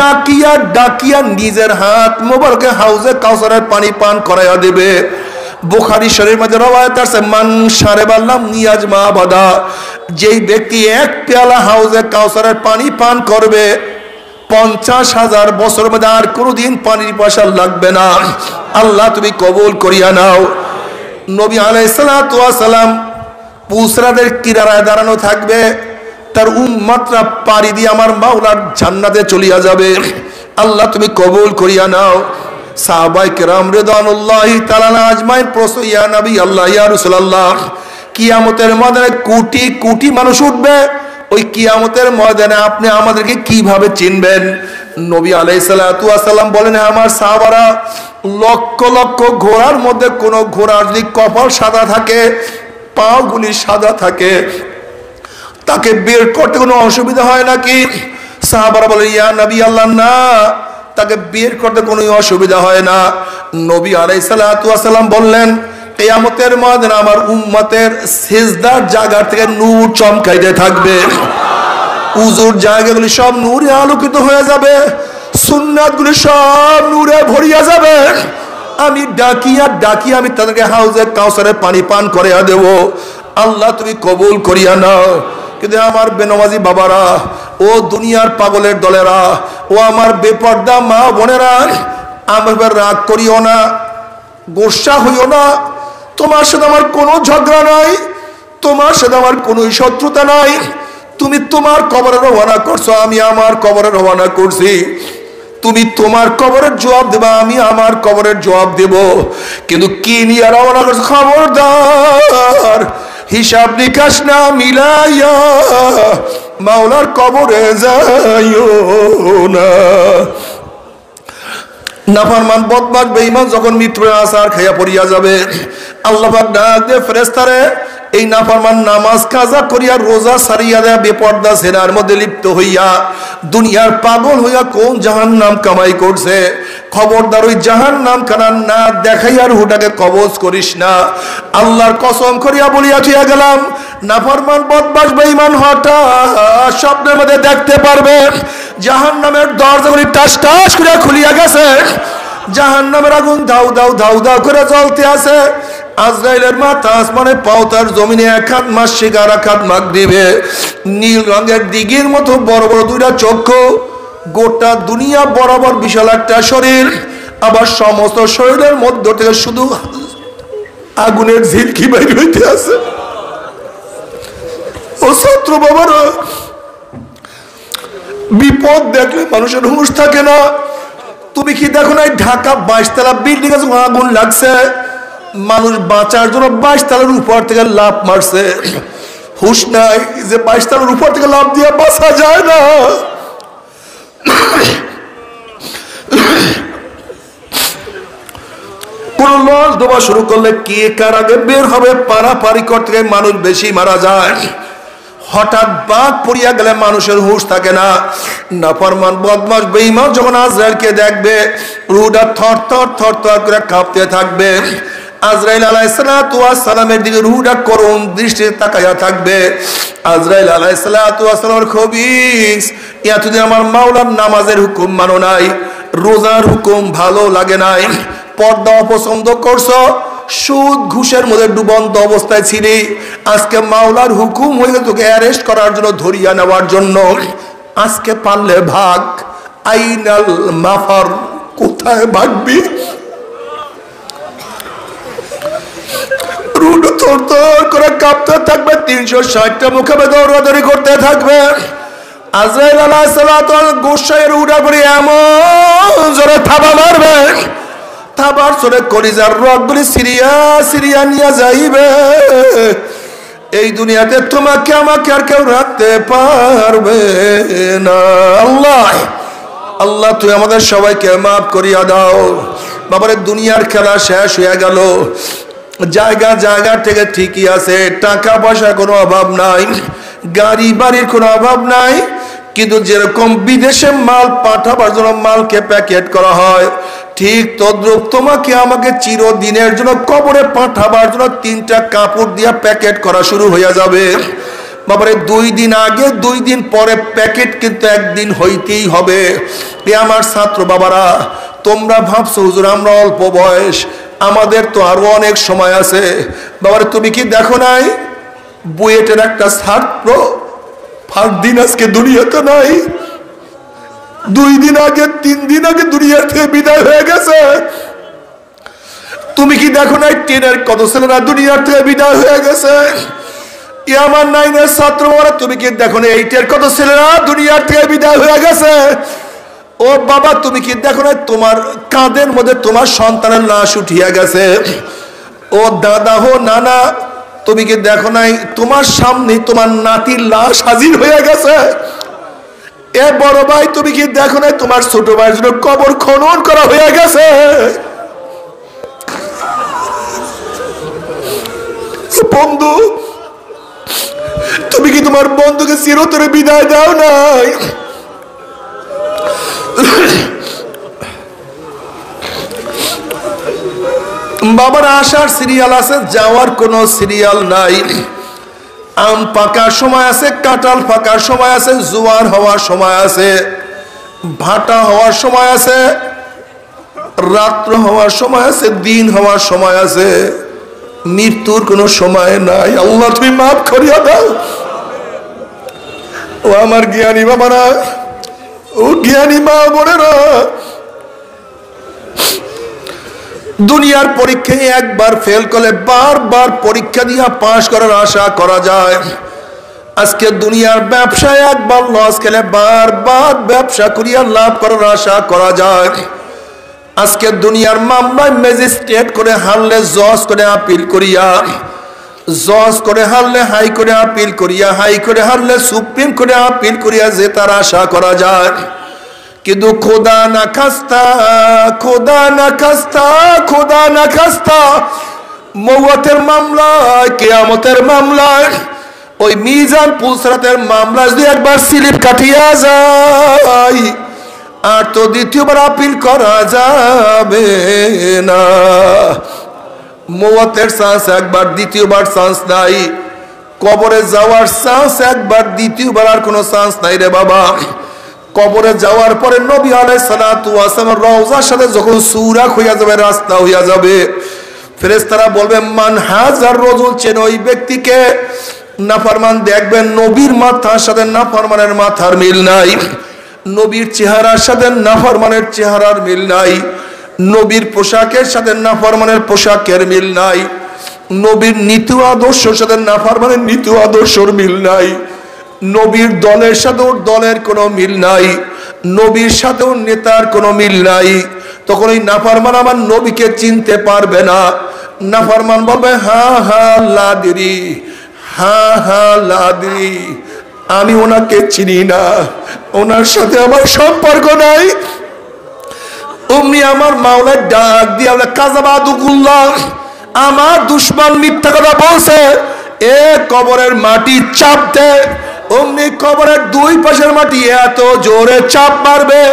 ডাকিয়া ডাকিয়া নিজের হাত মোবারকে হাউজে কাউসারের পানি পান করাইয়া দেবে। বুখারী শরীফের মধ্যে রওয়ায়াত আছে, মান শারাবাল্লাম নিয়াজ মা বাদা, যেই ব্যক্তি এক পেয়ালা হাউজে কাউসারের পানি পান করবে, 50,000 বছর মধ্যে আর কোনোদিন পানির পয়সা লাগবে না। আল্লাহ তুমি কবুল করিয়া নাও। নবী আলাইহিস সালাতু ওয়াস সালাম পুসরাদের কিনারায় দাঁড়ানো থাকবে, তার উম্মতরা পাড়ি দিয়ে আমার মাওলার জান্নাতে চলিয়া যাবে। আল্লাহ তুমি কবুল করিয়া নাও। সাহাবায়ে কেরাম রিদওয়ানুল্লাহি তাআলা আজমাইন প্রশ্ন, ইয়া নবী আল্লাহ, ইয়া রাসূলুল্লাহ, কিয়ামতের ময়দানে কোটি কোটি মানুষ উঠবে, ওই কিয়ামতের ময়দানে আপনি আমাদেরকে কিভাবে চিনবেন? নবী আলাইহিস সালাতু ওয়াস সালাম বলেন, আমার সাহাবারা, লক্ষ লক্ষ ঘোড়ার মধ্যে কোন ঘোড়ার যদি কপাল সাদা থাকে, পাগুলি সাদা থাকে, তাকে বের করতে কোনো অসুবিধা হয় নাকি? সাহাবারা বলে, ইয়া নবী আল্লাহ, না, তাকে বের করতে কোনো অসুবিধা হয় না। নবী আলাইহিস সালাতু ওয়াস সালাম বললেন, কিয়ামতের ময়দানে আমার উম্মতের সিজদার জায়গা থেকে নূর চমকাইতে থাকবে, উজুর জায়গাগুলি সব নূরে আলোকিত হয়ে যাবে, সুন্নাতগুলি সব নূরে ভরিয়া যাবে। আমি ডাকিয়া ডাকিয়া আমি তাদেরকে হাউজে কাউসারের পানি পান করিয়া দেব। আল্লাহ তুমি কবুল করিয়া নাও। কিন্তু আমার বেনমাজি বাবারা, ও দুনিয়ার পাগলের দলেরা, ও আমার বেপর্দা মা বোনেরা, আমার রাগ করিও না, গোসা হইও না। তোমার সাথে আমার কোনো ঝগড়া নাই, তোমার সাথে আমার কোনো শত্রুতা নাই। তুমি তোমার কবরে রওনা করছো, আমি আমার কবরে রওনা করছি। তুমি তোমার কবরের জবাব দেবা, আমি আমার কবরের জবাব দেব। কিন্তু কি নিয়ে রওনা করছো? খবরদার, হিসাব নিকাশ না মিলাইয়া মাওলার কবরে যাইও না। নাফরমান বদমাশ বেঈমান যখন মৃত্যুর আসার খাইয়া পড়িয়া যাবে, আল্লাহ পাক ডাক দিয়ে ফেরেশতারে এই নাফরমান নামাজ কাজা করিয়া রোজা সারিয়া দেয়া বেপর্দা সেনার মধ্যে লিপ্ত হইয়া দুনিয়ার পাগল হইয়া কোন জাহান্নাম কামাই করছে, খবরদার ওই জাহান্নাম খানা না দেখাইয়া রুহটাকে কবজ করিস না। আল্লাহর কসম করিয়া বলিয়া থিয়া গেলাম, নাফরমান বদমাশ বেঈমান হঠাৎ স্বপ্নের মধ্যে দেখতে পারবে জাহান্নামের দরজাগুলি টাস টাস করে খুলিয়া গেছে, জাহান্নামের আগুন দাউ দাউ দাউ দাউ করে জ্বলতে আছে। আজরাইলের মাথা আসমানে পাও, তার জমিনে এক হাত মাসিক আর এক হাত মাগরিবে, নীল রঙের দিঘির মতো বড় বড় দুইটা চক্ষু, গোটা দুনিয়া বরাবর বিশাল একটা শরীর, আবার সমস্ত শরীরের মধ্য থেকে শুধু আগুনের ঝিলকি বাইর হইতে আছে। ও ছাত্র বাবারা, বিপদ দেখলে মানুষের হুঁশ থাকে না। তুমি কি দেখো না ঢাকা 22 তলা বিল্ডিং এ আগুন লাগছে, মানুষ বাঁচার জন্য 22 তলার উপর থেকে লাফ মারছে, হুঁশ নাই যে 22 তলার উপর থেকে লাফ দিয়ে বাঁচা যায় না। কোন লঞ্চ ডোবা শুরু করলে কে কার আগে বের হবে পারাপারি করতে গিয়ে মানুষ বেশি মারা যায়। হঠাৎ বাঘ পড়িয়া গেলে মানুষের হুঁশ থাকে না। নাফরমান বদমাশ বেঈমান যখন আজরাইলকে দেখবে, রুহটা থর থর থর থর করে কাঁপতে থাকবে। আজরাইল আলাইহিসসালাতু ওয়াস সালামের দিকে রুহটা করুণ দৃষ্টিতে তাকায়া থাকবে। আজরাইল আলাইহিসসালাতু ওয়াস সালামের খবিস, এতদিন আমার মাওলার নামাজের হুকুম মানো নাই, রোজার হুকুম ভালো লাগে নাই, পর্দা অপছন্দ করছো, সুদ ঘুষের মধ্যে ডুবন্ত অবস্থায় ছিলি, আজকে মাওলার হুকুম হয়ে তোকে অ্যারেস্ট করার জন্য, ধরিয়া নেওয়ার জন্য। আজকে পারলে ভাগ, আইনাল মাফার, কোথায় ভাগবি? রুড থর থর করে কাঁপতে থাকবে, 360টা মুখে দৌড়াদৌড়ি করতে থাকবে। আজরাইল আলাইহিস সালাতু গোসাইয়ের উড়া করে এমন জোরে থাবা মারবে, থাবার জোরে কলিজার রগগুলি সিরিয়া সিরিয়া নিয়ে যাইবে। এই দুনিয়াতে তোমাকে আমাকে আর কেউ রাখতে পারবে না। আল্লাহ আল্লাহ তুই আমাদের সবাইকে মাফ করিয়া দাও। বাবারে দুনিয়ার খেলা শেষ হয়ে গেল, জায়গা জায়গা থেকে ঠিকই আছে, টাকা পয়সার কোনো অভাব নাই, গাড়ি বাড়ির কোনো অভাব নাই, কিন্তু যেরকম বিদেশে মাল পাঠাবার জন্য মালকে প্যাকেট করা হয়, ঠিক তদ্রুপ তোমাকে আমাকে চিরদিনের জন্য কবরে পাঠাবার জন্য 3টা কাপড় দিয়া প্যাকেট করা শুরু হয়ে যাবে। বাবারে 2 দিন আগে 2 দিন পরে প্যাকেট কিন্তু একদিন হইতেই হবে। এ আমার ছাত্র বাবারা, তোমরা ভাবছো হুজুর আমরা অল্প বয়স, আমাদের তো আরো অনেক সময় আছে। বাবারে তুমি কি দেখো নাই বুয়েটের একটা ছাত্র দিন আজকে দুনিয়াতে নাই, 2 দিন আগে 3 দিন আগে দুনিয়া থেকে বিদায় হয়ে গেছে। তুমি কি দেখো নাই টেনের কত ছেলেরা দুনিয়া থেকে বিদায় হয়ে গেছে। আমার 9-এর ছাত্র বাবারা, তুমি কি দেখো না 8-এর কত ছেলেরা দুনিয়া থেকে বিদায় হয়ে গেছে। ও বাবা, তুমি কি দেখো না তোমার কাঁধের মধ্যে তোমার সন্তানের লাশ উঠিয়া গেছে। ও দাদা হো নানা, তুমি কি দেখো নাই তোমার সামনে তোমার নাতির লাশ হাজির হয়ে গেছে। এ বড় ভাই, তুমি কি দেখো নাই তোমার ছোট ভাইয়ের জন্য কবর খনন করা হয়ে গেছে। বন্ধু, তুমি কি তোমার বন্ধুকে চিরতরে বিদায় দাও নাই। বাবার আসার সিরিয়াল আছে, যাওয়ার কোনো সিরিয়াল নাই। আম পাকার সময় আছে, কাঁঠাল পাকার সময় আছে, জোয়ার হওয়ার সময় আছে, ভাটা হওয়ার সময় আছে, রাত্র হওয়ার সময় আছে, দিন হওয়ার সময় আছে, মৃত্যুর কোনো সময় নাই। আল্লাহ তুমি মাফ করিয়া দাও। ও আমার জ্ঞানী বাবারা, ও জ্ঞানী মা বোনেরা, দুনিয়ার পরীক্ষায় একবার ফেল করলে বারবার পরীক্ষা দিয়া পাশ করার আশা করা যায়। আজকে দুনিয়ার ব্যবসায় একবার লস খেলে বারবার ব্যবসা করিয়া লাভ করার আশা করা যায়। আজকে দুনিয়ার মামলায় ম্যাজিস্ট্রেট করে হারলে জজ করে আপিল করিয়া, জজ করে হারলে হাই করে আপিল করিয়া, হাই করে হারলে সুপ্রিম করে আপিল করিয়া যে তার আশা করা যায়। কিন্তু খোদা না খাস্তা, খোদা না খাস্তা, খোদা না খাস্তা মওয়াতের মামলায়, কিয়ামতের মামলায়, ওই মিজান পুলসরাতের মামলা যদি একবার স্লিপ কাটিয়া যায় আর তো দ্বিতীয়বার আপিল করা যাবে না। মওয়াতের চান্স একবার, দ্বিতীয়বার চান্স নাই। কবরে যাওয়ার চান্স একবার, দ্বিতীয়বার আর কোনো চান্স নাই রে বাবা। কবরে যাওয়ার পরে নবী আলাইহিস সালাতু ওয়াস সালাম রওজার সাথে যখন সুরাখ হইয়া যাবে, রাস্তা হইয়া যাবে, ফেরেশতারা বলবে মান হাজার রাজুল, চেন ওই ব্যক্তিকে। নাফরমান দেখবেন নবীর মাথার সাথে নাফরমানের মাথার মিল নাই, নবীর চেহারার সাথে নাফরমানের চেহারার মিল নাই, নবীর পোশাকের সাথে নাফরমানের পোশাকের মিল নাই, নবীর নীতি আদর্শের সাথে নাফরমানের নীতি আদর্শের মিল নাই, নবীর দলের সাথে ওর দলের কোনো মিল নাই, নবীর সাথে ওর নেতার কোনো মিল নাই। তখন ওই নাফরমান আমার নবীকে চিনতে পারবে না। নাফরমান বলবে হা হা লাদিরি, হা হা লাদিরি, আমি ওনাকে চিনি না, ওনার সাথে আমার সম্পর্ক নাই। অমনি আমার মাওলা ডাক দিয়ে কাযাবাদুকুল্লাহ, আমার দুশমন মিথ্যা কথা বলছে, এ কবরের মাটি চাপ দে। অমনি কবরের দুই পাশের মাটি এত জোরে চাপ মারবে,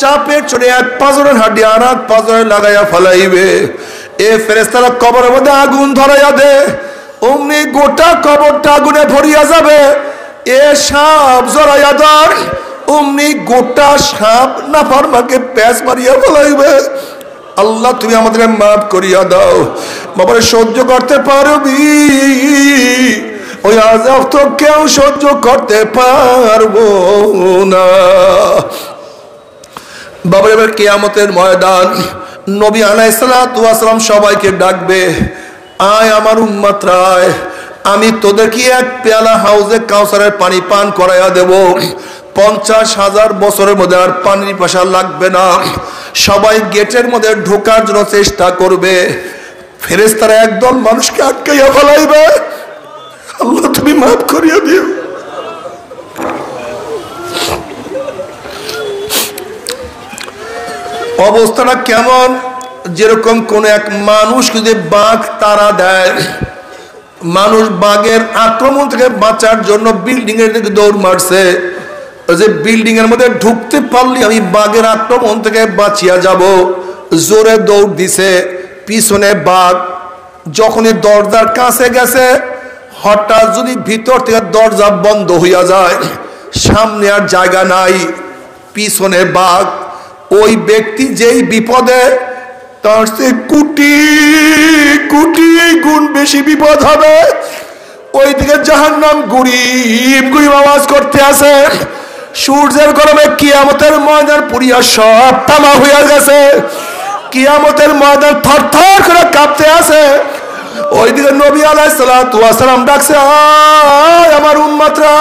চাপে চড়ে এক পাঁজরের হাড্ডি আর এক পাঁজরে লাগাইয়া ফেলাইবে। এ ফেরেশতারা কবরের মধ্যে আগুন ধরাইয়া দে, অমনি গোটা কবরটা আগুনে ভরিয়া যাবে। এ সাপ জড়াইয়া ধর, অমনি গোটা সাপ নাফরমানকে প্যাঁচ মারিয়া ফেলাইবে। আল্লাহ তুমি আমাদের মাফ করিয়া দাও। বাবারে সহ্য করতে পারবি? ওই আযাব তো কেউ সহ্য করতে পারবো না। বাবার এবার কিয়ামতের ময়দান, নবী আলাইহিস সালাতু ওয়াস সালাম সবাইকে ডাকবে, আয় আমার উম্মতরা আয়, আমি তোদেরকে এক পেয়ালা হাউজে কাউসারের পানি পান করাইয়া দেব। 50,000 বছরের মধ্যে আর পানির পাশা লাগবে না। সবাই গেটের মধ্যে ঢোকার জন্য চেষ্টা করবে, ফেরেশতারা একদল মানুষকে আটকাইয়া ফেলাইবে। আল্লাহ তুমি মাফ করিয়া দিও। অবস্থাটা কেমন? যেরকম কোন এক মানুষ যদি বাঘ তাড়া দেয়, মানুষ বাঘের আক্রমণ থেকে বাঁচার জন্য বিল্ডিং এর দিকে দৌড় মারছে, যে বিল্ডিং এর মধ্যে ঢুকতে পারলে আমি বাঘের আক্রমণ থেকে বাঁচিয়া যাব, জোরে দৌড় দিছে, পিছনে বাঘ। যখনই দরজার কাছে গেছে, হঠাৎ যদি ভিতর থেকে দরজা বন্ধ হইয়া যায়, সামনে আর জায়গা নাই, পিছনে বাঘ, ওই ব্যক্তি যেই বিপদে, তার সে কোটি কোটি গুণ বেশি বিপদ হবে। ওই দিকে জাহান্নাম গুড়িম গুড়িম আওয়াজ করতে আছে, সূর্যের গরমে কিয়ামতের ময়দান পুরিয়া সব তামা হইয়া গেছে, কিয়ামতের ময়দান থরথর করে কাঁপতে আছে। ওইদিকে নবী আলাইহিস সালাতু ওয়াস সালাম ডাকছে, আয় আমার উম্মতরা,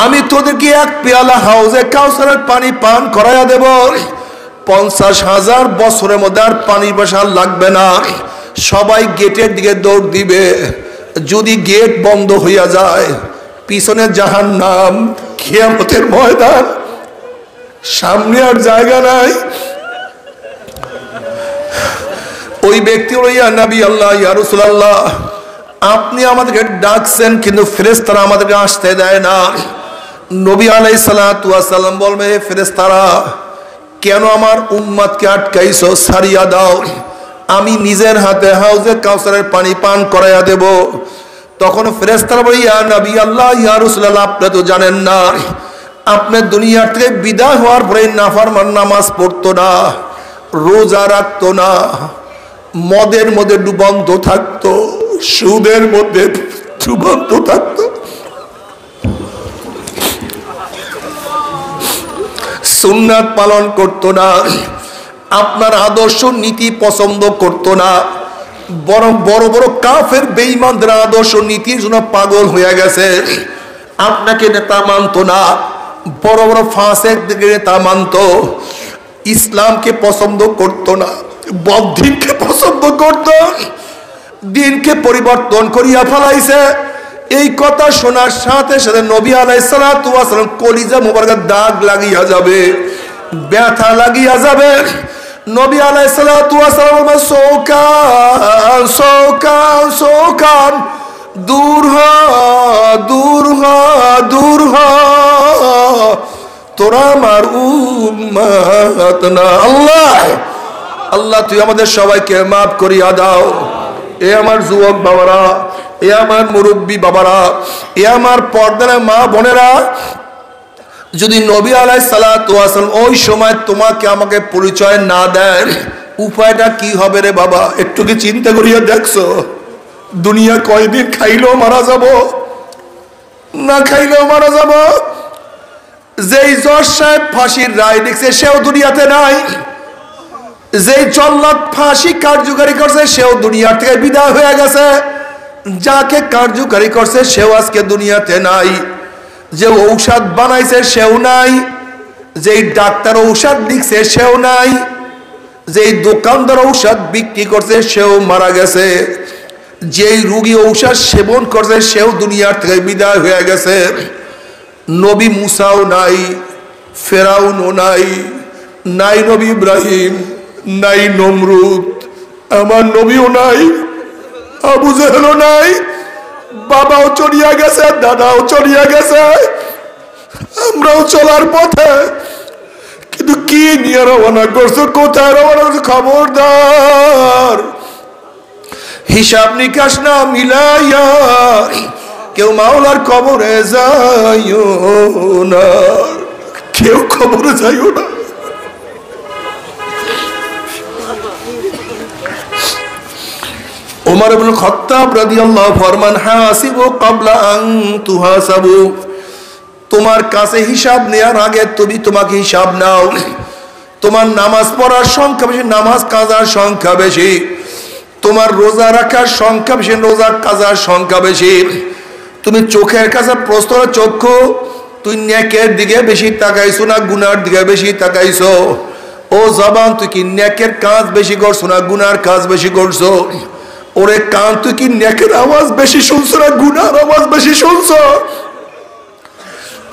আমি তোদেরকে এক পেয়ালা হাউজে কাউসারের পানি পান করাইয়া দেব। 50,000 বছরের মধ্যে আর পানির বাসা লাগবে না। সবাই গেটের দিকে দৌড় দিবে। যদি গেট বন্ধ হইয়া যায়, পিছনে জাহান্নাম, কিয়ামতের ময়দান, সামনে আর জায়গা নাই। ওই ব্যক্তি ইয়া নবী আল্লাহ, ইয়া রাসূলুল্লাহ, আপনি আমাদেরকে ডাকছেন কিন্তু ফেরেশতারা আমাদেরকে আসতে দেয় না। নবী আলাইহিস সালাতু ওয়াস সালাম বলবে, হে ফেরেশতারা, কেন আমার উম্মতকে আটকাইছো? ছাড়িয়া দাও, আমি নিজের হাতে হাউজে কাউসারের পানি পান করাইয়া দেব। তখন ফেরেশতারা বলে, ইয়া নবী আল্লাহ, ইয়া রাসূলুল্লাহ, আপনি তো জানেন না, আপনি দুনিয়া থেকে বিদায় হওয়ার পরে নাফরমান নামাজ পড়তো না, রোজা রাখতো না, মদের মধ্যে ডুবন্ত থাকতো, সুদের মধ্যে ডুবন্ত থাকতো, সুন্নাত পালন করতো না, আপনার আদর্শ নীতি পছন্দ করতো না, বরং বড় বড় কাফের বেঈমানদের আদর্শ নীতির জন্য পাগল হয়ে গেছে। আপনাকে নেতা মানতো না, বড় বড় ফাসেকদের নেতা মানতো, ইসলামকে পছন্দ করতো না, বদ্দিনকে পছন্দ করত, দিনকে পরিবর্তন করিয়া ফেলাইছে। এই কথা শোনার সাথে সাথে নবী আলাইহিস সালাতু ওয়াস সালাম কলিজা মোবারকের দাগ লাগিয়া যাবে, ব্যথা লাগিয়া যাবে। নবী আলাইহিস সালাতু ওয়াস সালাম বলবেন সৌকান সৌকান সৌকান, দূর হ দূর হ দূর হ, তোরা আমার উম্মত না। আল্লাহ আল্লাহ তুই আমাদের সবাইকে মাফ করিয়া দাও। এ আমার যুবক বাবারা, এ আমার মুরব্বী বাবারা, এ আমার পর্দার মা বোনেরা, যদি নবী আলাইহিস সালাতু ওয়াস সালাম ওই সময় তোমাকে আমাকে পরিচয় না দেন, উপায়টা কি হবে রে বাবা? একটু কি চিন্তা করিয়া দেখছো? দুনিয়া কয়দিন, খাইলেও মারা যাব, না খাইলেও মারা যাব। যেই জজ সাহেব ফাঁসির রায় দেখছে সেও দুনিয়াতে নাই, যেই জল্লাদ ফাঁসি কার্যকারী করছে সেও দুনিয়ার থেকে বিদায় হয়ে গেছে, যাকে কার্যকারী করছে সেও আজকে দুনিয়াতে নাই, যে ঔষধ বানাইছে সেও নাই, যেই ডাক্তার ঔষধ লিখছে সেও নাই, যেই দোকানদার ঔষধ বিক্রি করছে সেও মারা গেছে, যেই রোগী ঔষধ সেবন করছে সেও দুনিয়ার থেকে বিদায় হয়ে গেছে। নবী মুসাও নাই, ফেরাউনও নাই, নাই নবী ইব্রাহিম, নাই নমরুদ, আমার নবীও নাই, আবু জেহেলও নাই, বাবাও চলিয়া গেছে, দাদাও চলিয়া গেছে, আমরাও চলার পথে। কিন্তু কি নিয়ে রওনা করছো, কোথায় রওনা করছো? খবরদার, হিসাব নিকাশ না মিলাইয়া কেউ মাওলার কবরে যাইও না, কেউ কবরে যাইও না। ওমর ইবনে খাত্তাব রাদিয়াল্লাহু ফরমান হাসিবু ক্বাবলা আন তুহাসাবু, তোমার কাছে হিসাব নেওয়ার আগে তুমি তোমাকে হিসাব নাও। তোমার নামাজ পড়ার সংখ্যা বেশি, নামাজ কাজার সংখ্যা বেশি, তোমার রোজা রাখার সংখ্যা বেশি, রোজা কাজার সংখ্যা বেশি। তুমি চোখের কাছে প্রশ্ন, চক্ষু তুই নেকের দিকে বেশি তাকাইছো না গুনার দিকে বেশি তাকাইছো? ও জবান তুই কি নেকের কাজ বেশি করছো না গুনার কাজ বেশি করছো? ওরে কান তুই কি নেকের আওয়াজ বেশি শুনছো না গুনার আওয়াজ বেশি শুনছো?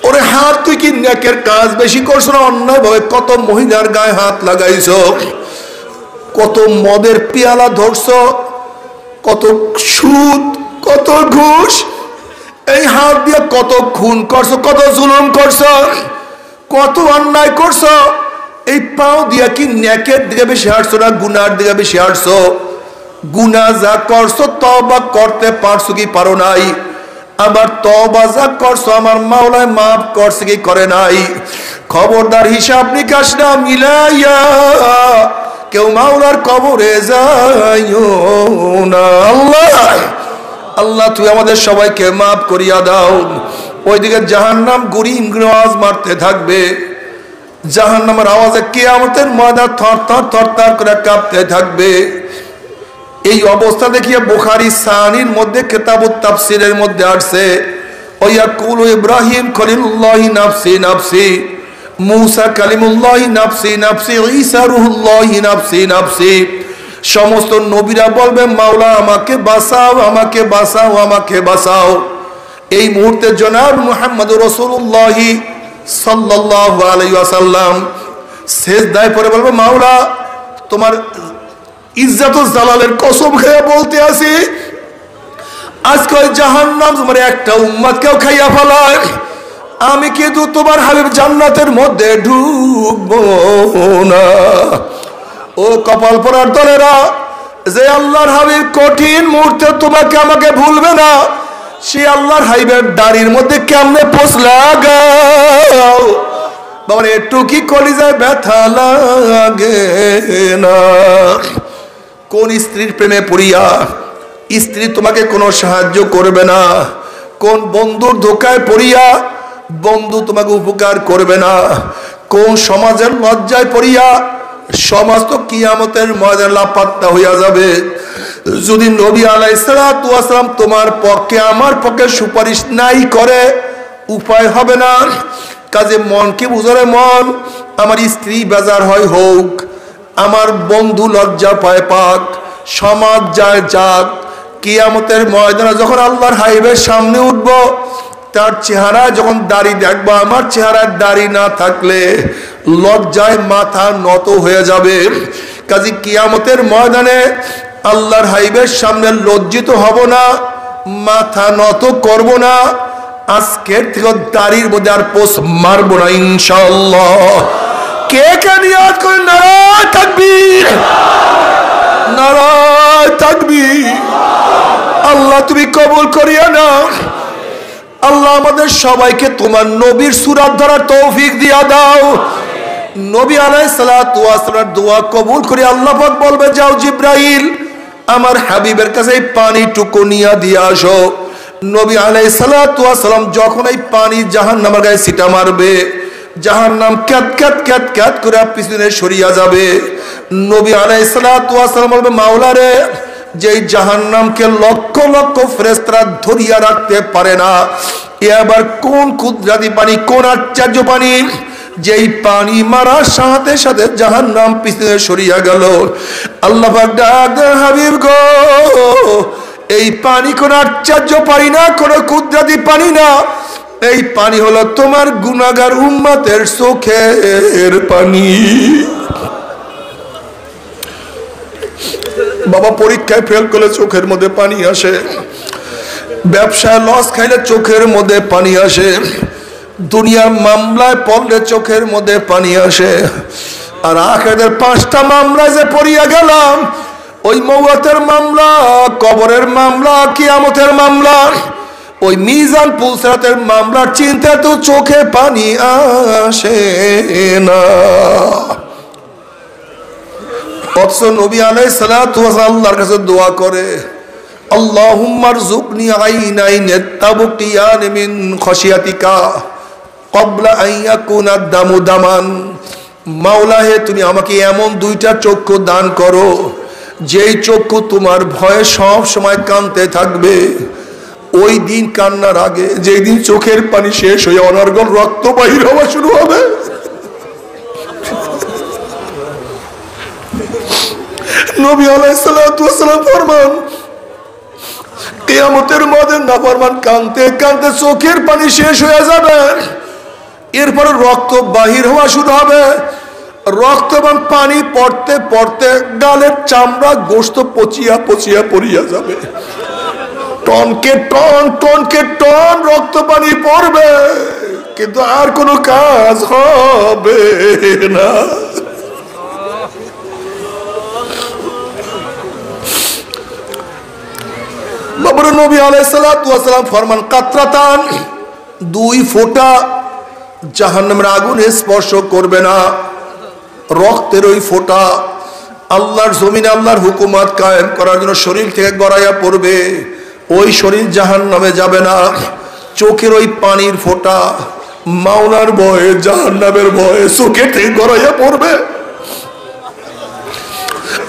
ওরে হাত তুই কি নেকের কাজ বেশি করছো না অন্যায় ভাবে কত মহিলার গায়ে হাত লাগাইছো, কত মদের পেয়ালা ধরছো, কত সুদ, কত ঘুষ, এই হাত দিয়ে কত খুন করছো, কত জুলুম করছো, কত অন্যায় করছো। এই পাও দিয়া কি নেকের দিকে বেশি হাঁটছো না গুনার দিকে বেশি হাঁটছো? গুনাহ যা করছো তওবা করতে পারছো কি পারো নাই? আবার তওবা যা করছো আমার মাওলায় মাফ করছে কি করে নাই? খবরদার হিসাব নিকাশ না মিলাইয়া কেউ মাওলার কবরে যাইও না। আল্লাহ আল্লাহ তুই আমাদের সবাইকে মাফ করিয়া দাও। ওইদিকে জাহান্নাম গুরিম আওয়াজ মারতে থাকবে, জাহান্নামের আওয়াজে কিয়ামতের ময়দান থরথর থরথর করে কাঁপতে থাকবে। এই অবস্থা দেখিয়ে বুখারী সানির মধ্যে কিতাবুত তাফসীরের মধ্যে আসছে, ওয়ায়াকুলু ইব্রাহিম খলিলুল্লাহি নাফসি নাফসি, মুসা কালিমুল্লাহি নাফসি নাফসি, ঈসা রূহুল্লাহি নাফসি নাফসি। সমস্ত নবীরা বলবে মাওলা আমাকে বাঁচাও, আমাকে বাঁচাও, আমাকে বাঁচাও। এই মুহূর্তে জনাব মুহাম্মদুর রাসূলুল্লাহ সাল্লাল্লাহু আলাইহি ওয়াসাল্লাম সিজদায় পড়ে বলবে মাওলা তোমার ইজ্জত ও জালালের কসম খেয়ে বলতে আসি, আজকে ওই জাহান্নাম তোমার একটা উম্মতকেও খাইয়া ফেলায়, আমি কিন্তু তোমার হাবিব জান্নাতের মধ্যে ঢুকবো না। ও কপাল পোড়ার দলেরা, যে আল্লাহর হাবিব কঠিন মুহূর্তে তোমাকে আমাকে ভুলবে না, সে আল্লাহর হাবিবের দাড়ির মধ্যে কেমনে পোষ লাগাও বাবা, একটু কি কলিজায় ব্যথা লাগে না? কোন স্ত্রীর প্রেমে পড়িয়া স্ত্রী তোমাকে কোনো সাহায্য করবে না, কোন বন্ধুর ধোকায় পড়িয়া বন্ধু তোমাকে উপকার করবে না, কোন সমাজের লজ্জায় পড়িয়া সমাজ তো কিয়ামতের ময়দানে লাপাত্তা হইয়া যাবে। যদি নবী আলাইহিস সালাতু ওয়াস সালাম তোমার পক্ষে আমার পক্ষে সুপারিশ নাই করে উপায় হবে না। কাজে মনকে বুঝারে, মন আমার স্ত্রী বেজার হয় হোক, আমার বন্ধু লজ্জা পায় পাক, সমাজ যায় যাক, কিয়ামতের ময়দানে যখন আল্লাহর হাবিবের সামনে উঠব, তার চেহারা যখন দাড়ি দেখবো, আমার চেহারার দাড়ি না থাকলে লজ্জায় মাথা নত হয়ে যাবে। কাজী কিয়ামতের ময়দানে আল্লাহর হাবিবের সামনে লজ্জিত হব না, মাথা নত করব না। আজকের থেকে দাড়ির মধ্যে আর পোষ মারবো না ইনশাআল্লাহ। কে কে নিয়াত করে নারায়ে তাকবীর, নারায়ে তাকবীর। আল্লাহ তুমি কবুল করিয়া নাও। আল্লাহ আমাদের সবাইকে তোমার নবীর সুরাত ধরার তৌফিক দিয়া দাও। নবী আলাইহিস সালাতু ওয়াস সালামের দোয়া কবুল করে আল্লাহ পাক বলবে, যাও জিবরাইল আমার হাবিবের কাছে এই পানিটুকু নিয়ে দিয়ে আসো। নবী আলাইহিস সালাতু ওয়াস সালাম যখন এই পানি জাহান্নামের গায়ে ছিটা মারবে, জাহান্নাম ক্যাত ক্যাত ক্যাত ক্যাত করে পিছনে সরিয়া যাবে। নবী আলাইহিস সালাতু ওয়াস সালাম বলবে, মাওলা রে, যেই জাহান্নামকে লক্ষ লক্ষ ফেরেশতারা ধরিয়া রাখতে পারে না, এ আবার কোন কুদরতি পানি, কোন আশ্চর্য পানি, যেই পানি মারার সাথে সাথে জাহান্নাম পিছনে সরিয়া গেল। আল্লাহ পাক ডাক দেন, হাবিব গো, এই পানি কোন আশ্চর্য পানি না, কোন কুদরতি পানি না, এই পানি হলো তোমার গুনাহগার উম্মতের চোখের পানি। বাবা পরীক্ষায় ফেল করলে চোখের মধ্যে পানি আসে, ব্যবসায় লস খাইলে চোখের মধ্যে পানি আসে, দুনিয়ার মামলায় পড়লে চোখের মধ্যে পানি আসে। আর আখিরাতের 5টা মামলায় যে পড়িয়া গেলাম, ওই মওতের মামলা, কবরের মামলা, কিয়ামতের মামলা, ওই মিজান পুলসিরাতের মামলার চিন্তা তো চোখে পানি আসে না। অথচ নবী আলাইহিস সালাতু ওয়াস সালাম আল্লাহর কাছে দোয়া করে, আল্লাহুম্মা রযুকনি আইনাইন তাবকিয়ান মিন খাশিয়াতিকা ক্বাবলা আন ইয়াকুনা দামু দামান। মাওলা হে, তুমি আমাকে এমন 2টা চক্ষু দান করো, যেই চক্ষু তোমার ভয়ে সব সময় কাঁদতে থাকবে। ওই দিন কান্নার আগে, যেই দিন চোখের পানি শেষ হয়ে অনর্গল রক্ত বাহির হওয়া শুরু হবে, নবী আলাইহিস সালাতু ওয়াস সালাম ফরমান, কিয়ামতের মধ্যে নাফরমান কাঁদতে কাঁদতে চোখের পানি শেষ হয়ে যাবে, এরপরে রক্ত বাহির হওয়া শুরু হবে। রক্ত এবং পানি পড়তে পড়তে গালের চামড়া গোশত পচিয়া পচিয়া পড়িয়া যাবে। টনকে টন, টনকে টন রক্ত পানি পড়বে, কিন্তু আর কোনো কাজ হবে না। বাবার নবী আলাইহিস সালাতু ওয়াস সালাম ফরমান, কাতরাতান, 2 ফোঁটা জাহান্নামের আগুনে স্পর্শ করবে না। রক্তের ওই ফোঁটা আল্লাহর জমিনে আল্লাহর হুকুমত কায়েম করার জন্য শরীর থেকে গড়াইয়া পড়বে, ওই শরীর জাহান্নামে যাবে না। চোখের ওই পানির ফোঁটা মাওলার ভয়ে, জাহান্নামের ভয়ে চোখে থেকে গড়াইয়া পড়বে,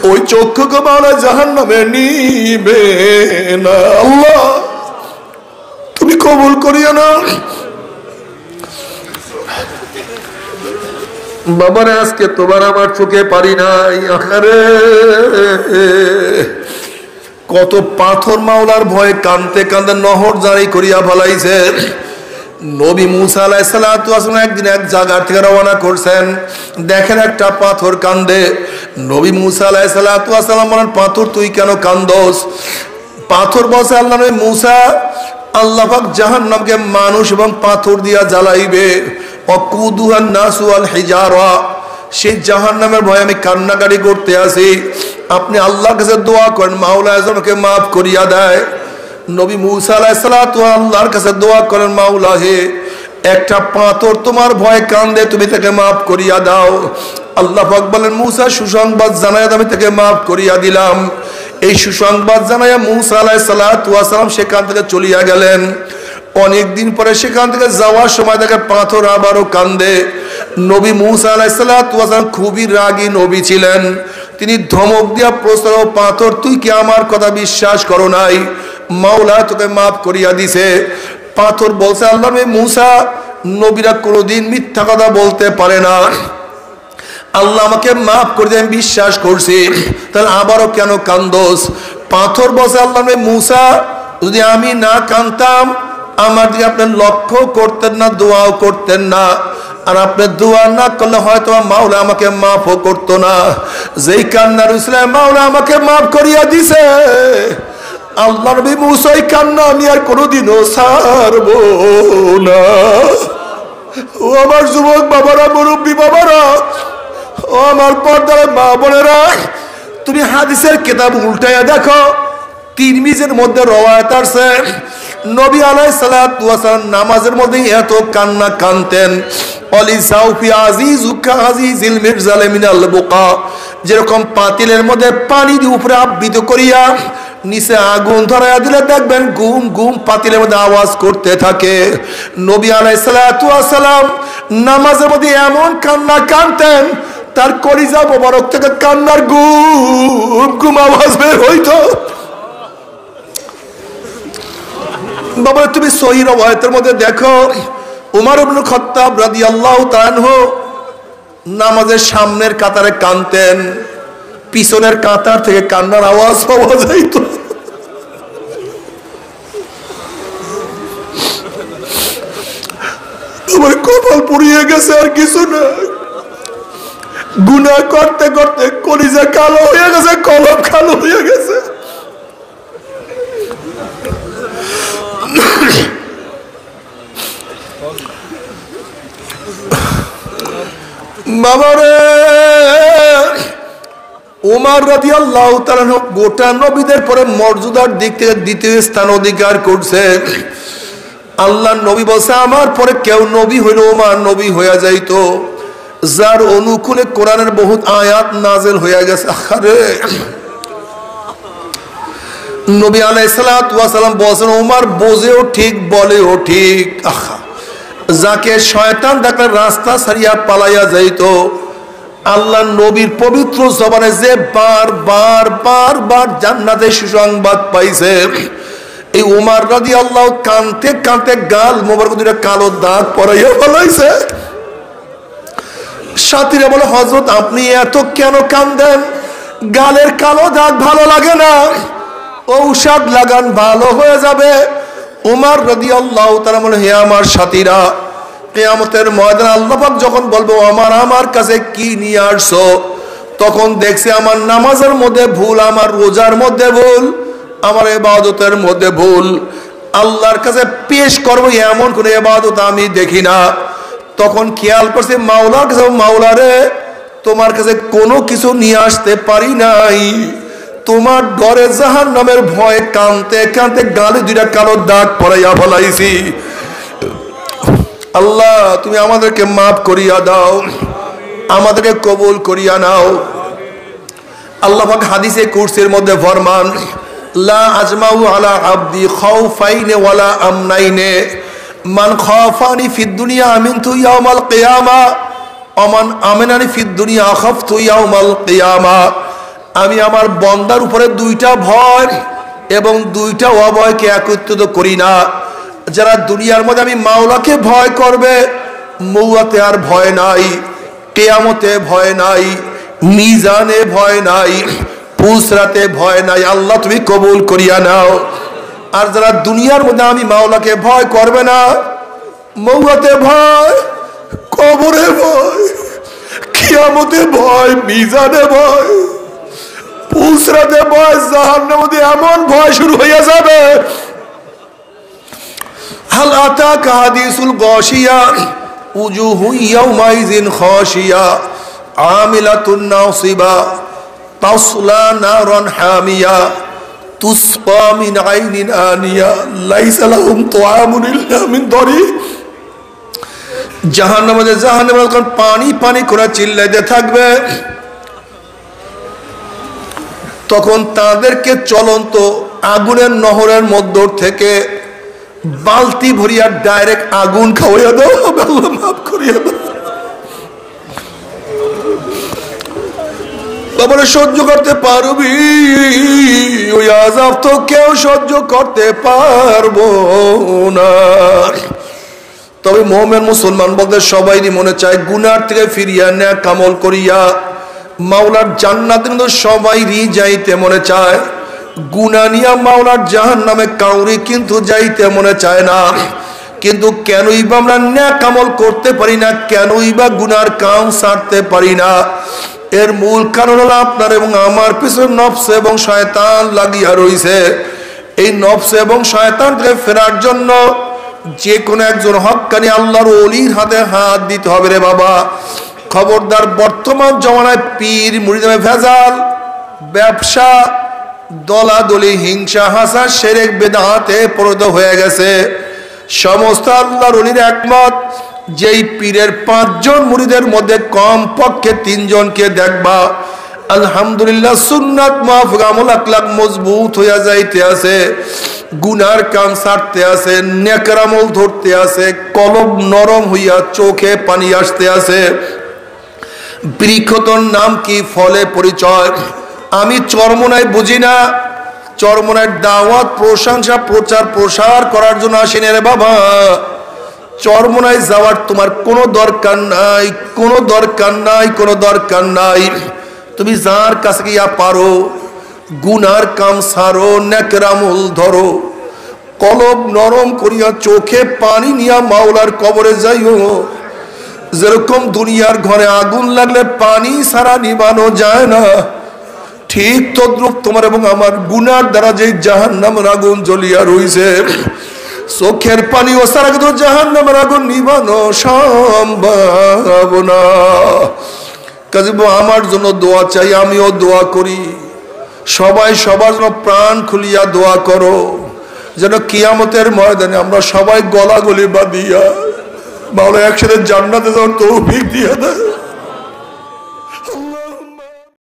ওই চক্ষুকে মাওলা জাহান্নামে নিবে না। আল্লাহ তুমি কবুল করিয়া না। বাবারে, আজকে তোমার আমার চোখে পারি নাই। আরে কত পাথর মাওলার ভয়ে কানতে কানতে নহর জারি করিয়া ফেলাইছে। নবী মুসা আলাইহিস সালাতু ওয়াস সালাম একদিন এক জায়গা থেকে রওনা করছেন, দেখেন একটা পাথর কান্দে। নবী মুসা আলাইহিস সালাতু ওয়াস সালাম বলেন, পাথর তুই কেন কান্দোস? পাথর বলছে, আল্লাহ নবী মুসা, আল্লাহ পাক জাহান্নামকে মানুষ এবং পাথর দিয়া জ্বালাইবে, ওয়াকুদুহান নাসু ওয়াল হিজারা, সেই জাহান্নামের ভয়ে আমি কান্নাকাটি করতে আছি। আপনি আল্লাহর কাছে দোয়া করেন, মাওলা আমাকে মাফ করিয়া দেয়। নবী মুসা আলাইহিস সালাতু আল্লাহর কাছে দোয়া করেন, মাওলা হে, একটা পাথর তোমার ভয়ে কান্দে, তুমি তাকে মাফ করিয়া দাও। আল্লাহ পাক বলেন, মুসা সুসংবাদ জানায় আমি তাকে মাফ করিয়া দিলাম। এই সুসংবাদ জানাইয়া মুসা আলাইহিস সালাতু ওয়াস সালাম সেখান থেকে চলিয়া গেলেন। অনেকদিন পরে সেখান থেকে যাওয়ার সময় দেখে পাথর আবারও কান্দে। নবী মুসা আলাইহিস সালাতু ওয়াস সালাম খুবই রাগী নবী ছিলেন। তিনি ধমক দিয়া প্রশ্ন, পাথর তুই কি আমার কথা বিশ্বাস করো নাই? মাওলা তোকে মাফ করিয়া দিছে। পাথর বলছে, আল্লাহ নবী মুসা, নবীরা কোনোদিন মিথ্যা কথা বলতে পারে না, আল্লাহ আমাকে মাফ করে দিয়ে আমি বিশ্বাস করছি, তাহলে আবারও কেন কান্দোস? পাথর বসে আল্লাহ নবী মুসা, যদি আমি না কাঁদতাম আমার দিকে আপনি লক্ষ্য করতেন না, দোয়াও করতেন না, আর আপনি দোয়া না করলে হয়তো মাওলা আমাকে মাফও করতো না। যেই কান্নার ইসলাম মাওলা আমাকে মাফ করিয়া দিছে, আল্লাহ নবী মুসা এই কান্না আমি আর কোনোদিনও ছাড়বো না। ও আমার যুবক বাবারা, মুরব্বী বাবারা, ও আমার পর্দার মা বোনেরা, তুমি হাদিসের কিতাব উল্টাইয়া দেখো, তিরমিজির মধ্যে রওয়ায়াত আছে নবী আলাইহিস সালাতু ওয়াস সালাম নামাজের মধ্যে এত কান্না কানতেন, অলি সাউফি আজিজুকা আজিজিল মিরজাল মিনাল বুকা, যেরকম পাতিলের মধ্যে পানি দিয়ে উপরে আবৃত করিয়া নিচে আগুন ধরাইয়া দিলে দেখবেন গুম গুম পাতিলের মধ্যে আওয়াজ করতে থাকে। নবী আলাইহিস সালাতু ওয়াস সালাম নামাজের মধ্যে এমন কান্না কানতেন, তার কলিজা মোবারক থেকে কান্নার গুম গুম আওয়াজ বের হইতো। বাবা তুমি সহিহ রওয়ায়াতের মধ্যে দেখো, উমর ইবনে খাত্তাব রাদিয়াল্লাহু তাআলা আনহু নামাজের সামনের কাতারে কাঁদতেন, পিছনের কাতার থেকে কান্নার আওয়াজ পাওয়া যাইত। আমার কপাল পুড়িয়ে গেছে, আর কিছু না। গুনাহ করতে করতে কলিজা কালো হয়ে গেছে, কলম কালো হয়ে গেছে। বাবারে, উমর রাদিয়াল্লাহু তাআলা গোটা নবীদের পরে মর্যাদার দিক থেকে দ্বিতীয় স্থান অধিকার করছে। আল্লাহ নবী বলছে আমার পরে কেউ নবী হইল উমর নবী হইয়া যাইতো, যার অনুকূলে কোরআনের বহুত আয়াত নাযিল হইয়া গেছে। আরে নবী আলাইহিস সালাতু ওয়াস সালাম বলেন উমর বোঝেও ঠিক বলেও ঠিক। যাকে শয়তান দেখলে রাস্তা ছাড়িয়া পালাইয়া যাইতো, আল্লাহ নবীর পবিত্র জবানে যে বারবার বারবার জান্নাতে সুসংবাদ পাইছে, এই উমর রাদিয়াল্লাহু কানতে কানতে গাল মোবারক দুইটা কালো দাগ পরাইয়া ফেলাইছে। সাথীরা বলে হযরত আপনি এত কেন কান্দেন? গালের কালো দাগ ভালো লাগে না, ঔষধ লাগান ভালো হয়ে যাবে। উমর রাদিয়াল্লাহু তাআলা বলে হে আমার সাথীরা, কিয়ামতের ময়দানে আল্লাহ পাক যখন বলবো আমার কাছে কি নিয়ে আসছো, তখন দেখছি আমার নামাজের মধ্যে ভুল, আমার রোজার মধ্যে ভুল, আমার ইবাদতের মধ্যে ভুল। আল্লাহর কাছে পেশ করবো এমন কোন ইবাদত আমি দেখি না। তখন খেয়াল করছে মাওলার কাছে, মাওলা রে তোমার কাছে কোনো কিছু নিয়ে আসতে পারি নাই, তোমার ডরে জাহান্নামের ভয়ে কানতে কানতে গালে দুইটা কালো দাগ পরাইয়া ফেলাইছি। আল্লাহ তুমি আমাদেরকে মাফ করিয়া দাও, আমাদেরকে কবুল করিয়া নাও। আল্লাহ পাক হাদিসে কুরসির মধ্যে ফরমান লা আজমাউ আলা আবদি খাউফাইনে ওয়ালা আমনাইনে, মান খাফানি ফিদ দুনিয়া আমিনতু ইয়াউমাল কিয়ামা ওমান আমিনানি ফিদ দুনিয়া আখাফতু ইয়াউমাল কিয়ামা। আমি আমার বান্দার উপরে দুইটা ভয় এবং দুইটা অভয়কে একত্রিত করি না। যারা দুনিয়ার মধ্যে আমি মাওলাকে ভয় করবে, মৌয়াতে আর ভয় নাই, কিয়ামতে ভয় নাই, মিজানে ভয় নাই, পুসরাতে ভয় নাই। আল্লাহ তুমি কবুল করিয়া নাও। আর যারা দুনিয়ার মধ্যে আমি মাওলাকে ভয় করবে না, মৌয়াতে ভয়, কবরে ভয়, কিয়ামতে ভয়, মিজানে ভয়, পুসরাতে ভয়, জাহান্নামে এমন ভয় শুরু হইয়া যাবে। হাল আতাকা হাদিসুল গাশিয়া উজুহু ইয়াউমাইযিন খাশিয়া আমিলাতুন নাসিবা তাসলা নারান হামিয়া তুসকা মিন আইনিন আনিয়া লাইসা লাহুম তুআমুন ইল্লা মিন দরি। জাহান্নামে যখন পানি পানি করে চিল্লাইতে থাকবে, তখন তাদেরকে চলন্ত আগুনের নহরের মধ্য থেকে বালতি ভরিয়া ডাইরেক্ট আগুন খাওয়াইয়া দাও, আল্লাহ মাফ করিয়া দাও। তারপরে সহ্য করতে পারবি? ওই আযাব তো কেউ সহ্য করতে পারবো না। তবে মুমিন মুসলমান বলতে সবাইরই মনে চায় গুনার থেকে ফিরিয়া নেক আমল করিয়া মাওলার জান্নাতে সবাইরই যাইতে মনে চায়। গুনাহ নিয়া মাওলার জাহান্নামে কাউরি কিন্তু যাইতে মনে চায় না। কিন্তু কেনই বা আমরা নেক আমল করতে পারি না, কেনই বা গুনার কাম ছাড়তে পারি না? এর মূল কারণ হলো আপনার এবং আমার পিছনে নফস এবং শয়তান লাগিয়া রইছে। এই নফস এবং শয়তানকে ফেরার জন্য যে কোনো একজন হক্কানি আল্লাহর ওলির হাতে হাত দিতে হবে রে বাবা। খবরদার, বর্তমান জমানায় পীর মুরিদে ভেজাল, ব্যবসা, দলাদলি, হিংসা, হাসা, শিরক, বিদআতে পরিণত হয়ে গেছে। সমস্ত আল্লাহর ওলির একমত, যেই পীরের 5 জন মুরিদের মধ্যে কম পক্ষে 3 জনকে দেখবা আলহামদুলিল্লাহ সুন্নাত মাহফুজ আমল আখলাক মজবুত হইয়া যাইতে আছে, গুনার কাম ছাড়তে আছে, নেকের আমল ধরতে আছে, কলব নরম হইয়া চোখে পানি আসতে আছে। বৃক্ষতর নাম কি, ফলে পরিচয়। আমি চরমোনাই বুঝি না, চরমোনায় দাওয়াত, প্রশংসা, প্রচার প্রসার করার জন্য আসেনি রে বাবা। চরমোনায় যাওয়ার তোমার কোনো দরকার নাই, কোনো দরকার নাই, কোনো দরকার নাই। তুমি যার কাছে গিয়া পারো গুনার কাম ছাড়ো, নেকের আমল ধরো, কলব নরম করিয়া চোখে পানি নিয়া মাওলার কবরে যাইও। যেরকম দুনিয়ার ঘরে আগুন লাগলে পানি ছাড়া নিবানো যায় না, ঠিক তদ্রুপ তোমার এবং আমার গুনার দ্বারা যে জাহান্নামের আগুন জ্বলিয়া রইছে, চোখের পানি ও ছাড়া কিন্তু জাহান্নামের আগুন নিবানো সম্ভব না। কাজে আমার জন্য দোয়া চাই, আমিও দোয়া করি, সবাই সবার জন্য প্রাণ খুলিয়া দোয়া করো, যেন কিয়ামতের ময়দানে আমরা সবাই গলাগলি বাঁধিয়া মাওলা একসাথে জান্নাতে যাওয়ার তৌফিক দিয়ে দেয়।